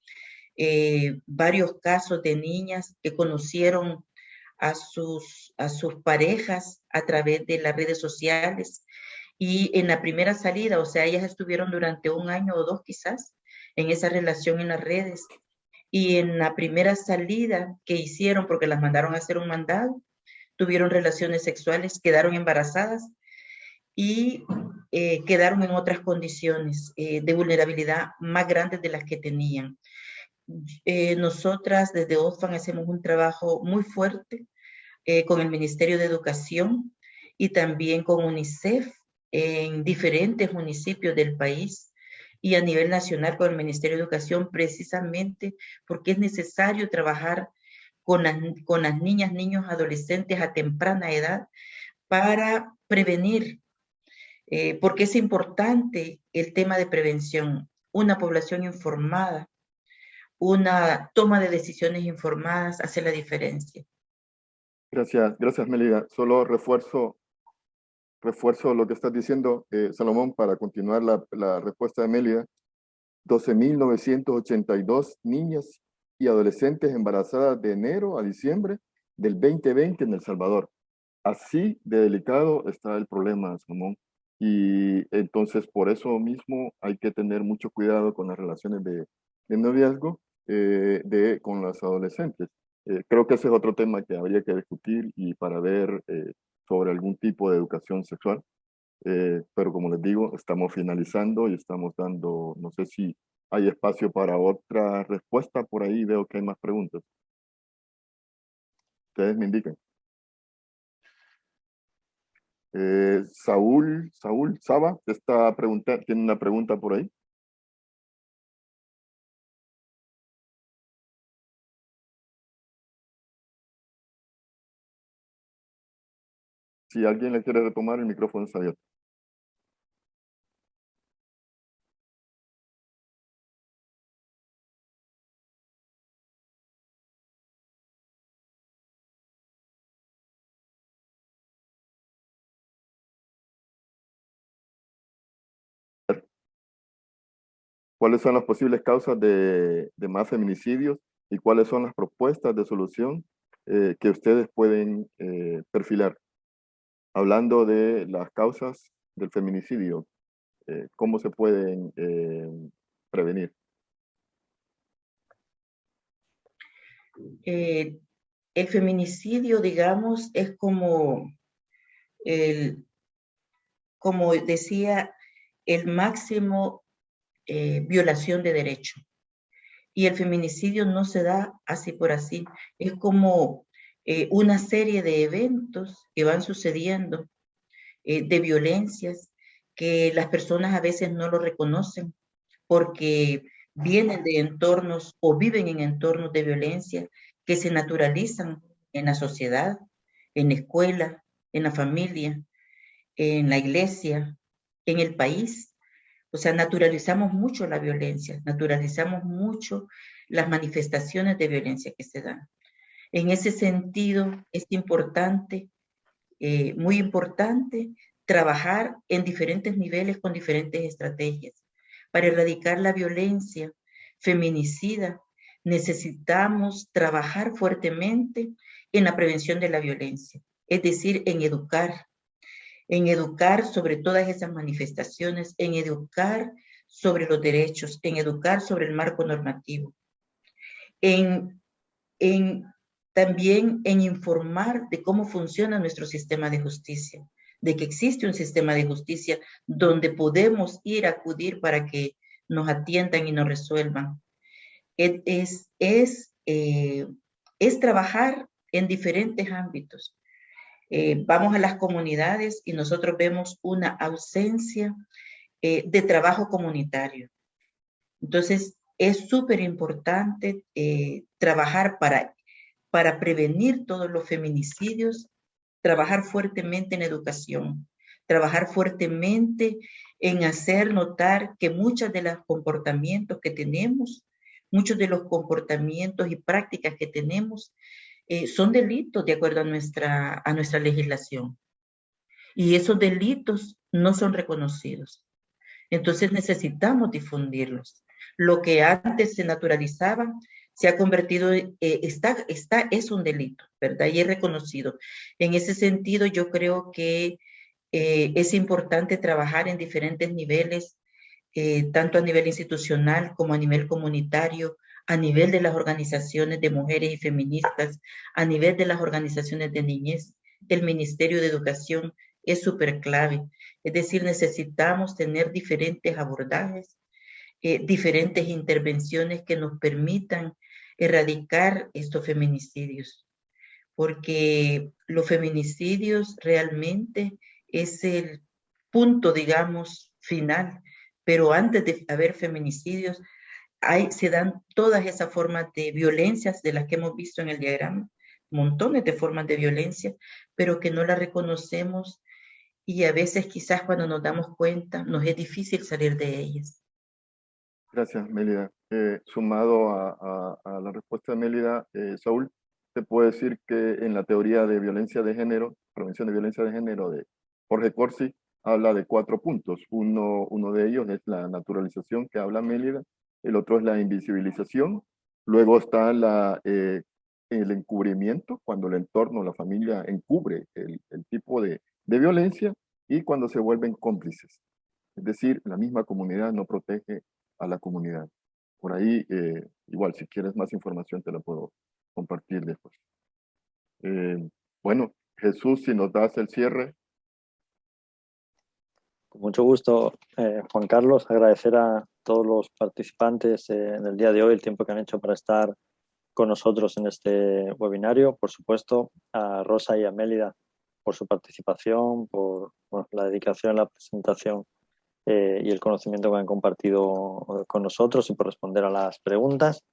varios casos de niñas que conocieron a sus parejas a través de las redes sociales y en la primera salida, o sea, ellas estuvieron durante un año o dos quizás en esa relación en las redes y en la primera salida que hicieron, porque las mandaron a hacer un mandado, tuvieron relaciones sexuales, quedaron embarazadas y quedaron en otras condiciones de vulnerabilidad más grandes de las que tenían. Nosotras desde OSFAN hacemos un trabajo muy fuerte con el Ministerio de Educación y también con UNICEF en diferentes municipios del país y a nivel nacional con el Ministerio de Educación, precisamente porque es necesario trabajar con las niñas, niños, adolescentes a temprana edad para prevenir, porque es importante el tema de prevención. Una población informada, una toma de decisiones informadas hace la diferencia. Gracias, Melida. Solo refuerzo lo que estás diciendo, Salomón, para continuar la respuesta de Melida. 12.982 niñas y adolescentes embarazadas de enero a diciembre del 2020 en El Salvador. Así de delicado está el problema, Salomón. Y entonces por eso mismo hay que tener mucho cuidado con las relaciones de noviazgo con las adolescentes. Creo que ese es otro tema que habría que discutir y para ver sobre algún tipo de educación sexual. Pero como les digo, estamos finalizando y estamos dando, no sé si hay espacio para otra respuesta por ahí, veo que hay más preguntas. Ustedes me indican. Saúl Saba, tiene una pregunta por ahí. Si alguien le quiere retomar, el micrófono está abierto. ¿Cuáles son las posibles causas de más feminicidios y cuáles son las propuestas de solución que ustedes pueden perfilar? Hablando de las causas del feminicidio, ¿cómo se pueden prevenir? El feminicidio, digamos, es como decía, el máximo violación de derecho. Y el feminicidio no se da así por así. Es como una serie de eventos que van sucediendo, de violencias, que las personas a veces no lo reconocen porque vienen de entornos o viven en entornos de violencia que se naturalizan en la sociedad, en la escuela, en la familia, en la iglesia, en el país. O sea, naturalizamos mucho la violencia, naturalizamos mucho las manifestaciones de violencia que se dan. En ese sentido, es importante, muy importante, trabajar en diferentes niveles con diferentes estrategias. Para erradicar la violencia feminicida, necesitamos trabajar fuertemente en la prevención de la violencia, es decir, en educar sobre todas esas manifestaciones, en educar sobre los derechos, en educar sobre el marco normativo, también en informar de cómo funciona nuestro sistema de justicia, de que existe un sistema de justicia donde podemos ir a acudir para que nos atiendan y nos resuelvan. Es trabajar en diferentes ámbitos. Vamos a las comunidades y nosotros vemos una ausencia de trabajo comunitario. Entonces, es súper importante trabajar para prevenir todos los feminicidios, trabajar fuertemente en educación, trabajar fuertemente en hacer notar que muchos de los comportamientos que tenemos, muchos de los comportamientos y prácticas que tenemos son delitos de acuerdo a nuestra legislación. Y esos delitos no son reconocidos. Entonces necesitamos difundirlos. Lo que antes se naturalizaba se ha convertido, es un delito, ¿verdad? Y es reconocido. En ese sentido, yo creo que es importante trabajar en diferentes niveles, tanto a nivel institucional como a nivel comunitario, a nivel de las organizaciones de mujeres y feministas, a nivel de las organizaciones de niñez. El Ministerio de Educación es súper clave. Es decir, necesitamos tener diferentes abordajes, diferentes intervenciones que nos permitan erradicar estos feminicidios, porque los feminicidios realmente es el punto, digamos, final, pero antes de haber feminicidios, se dan todas esas formas de violencias de las que hemos visto en el diagrama, montones de formas de violencia, pero que no las reconocemos y a veces quizás cuando nos damos cuenta nos es difícil salir de ellas. Gracias, Mélida. Sumado a la respuesta de Mélida, Saúl, te puedo decir que en la teoría de violencia de género, prevención de violencia de género de Jorge Corsi, habla de 4 puntos. Uno de ellos es la naturalización que habla Mélida, el otro es la invisibilización, luego está el encubrimiento, cuando el entorno, la familia encubre el tipo de violencia, y cuando se vuelven cómplices. Es decir, la misma comunidad no protege a la comunidad. Por ahí, igual, si quieres más información te la puedo compartir después. Bueno, Jesús, si nos das el cierre. Con mucho gusto, Juan Carlos, agradecer a todos los participantes en el día de hoy el tiempo que han hecho para estar con nosotros en este webinario. Por supuesto, a Rosa y a Mélida por su participación, por la dedicación, la presentación y el conocimiento que han compartido con nosotros y por responder a las preguntas,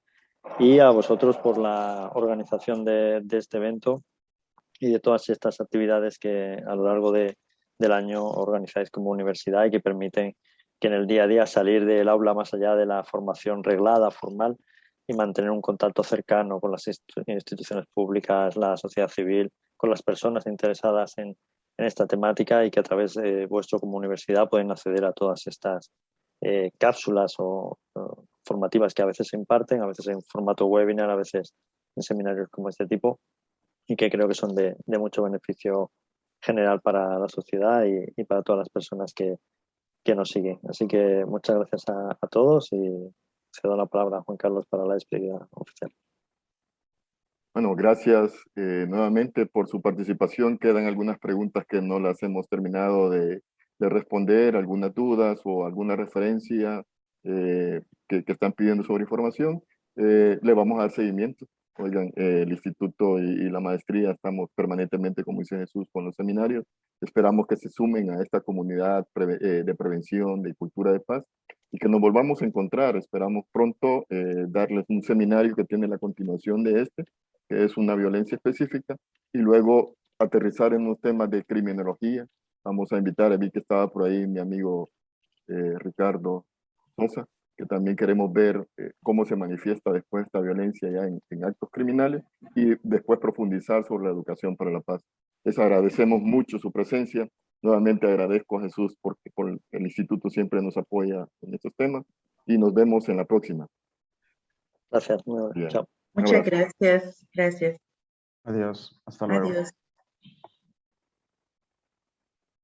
y a vosotros por la organización de este evento y de todas estas actividades que a lo largo del año organizáis como universidad y que permiten que en el día a día salir del aula más allá de la formación reglada, formal, y mantener un contacto cercano con las instituciones públicas, la sociedad civil, con las personas interesadas en esta temática, y que a través de vuestro como universidad pueden acceder a todas estas cápsulas o formativas que a veces se imparten, a veces en formato webinar, a veces en seminarios como este tipo, y que creo que son de mucho beneficio general para la sociedad y para todas las personas que nos siguen. Así que muchas gracias a todos y cedo la palabra a Juan Carlos para la despedida oficial. Bueno, gracias nuevamente por su participación. Quedan algunas preguntas que no las hemos terminado de responder, algunas dudas o alguna referencia que están pidiendo sobre información. Le vamos a dar seguimiento. Oigan, el instituto y la maestría estamos permanentemente, como dice Jesús, con los seminarios. Esperamos que se sumen a esta comunidad de prevención, de cultura de paz, y que nos volvamos a encontrar. Esperamos pronto darles un seminario que tiene la continuación de este, que es una violencia específica, y luego aterrizar en los temas de criminología. Vamos a invitar, vi que estaba por ahí mi amigo Ricardo Sosa, que también queremos ver cómo se manifiesta después esta violencia ya en actos criminales, y después profundizar sobre la educación para la paz. Les agradecemos mucho su presencia. Nuevamente agradezco a Jesús porque por el instituto siempre nos apoya en estos temas, y nos vemos en la próxima. Gracias. Bien. Chao. Muchas gracias. Gracias. Adiós. Hasta luego. Adiós.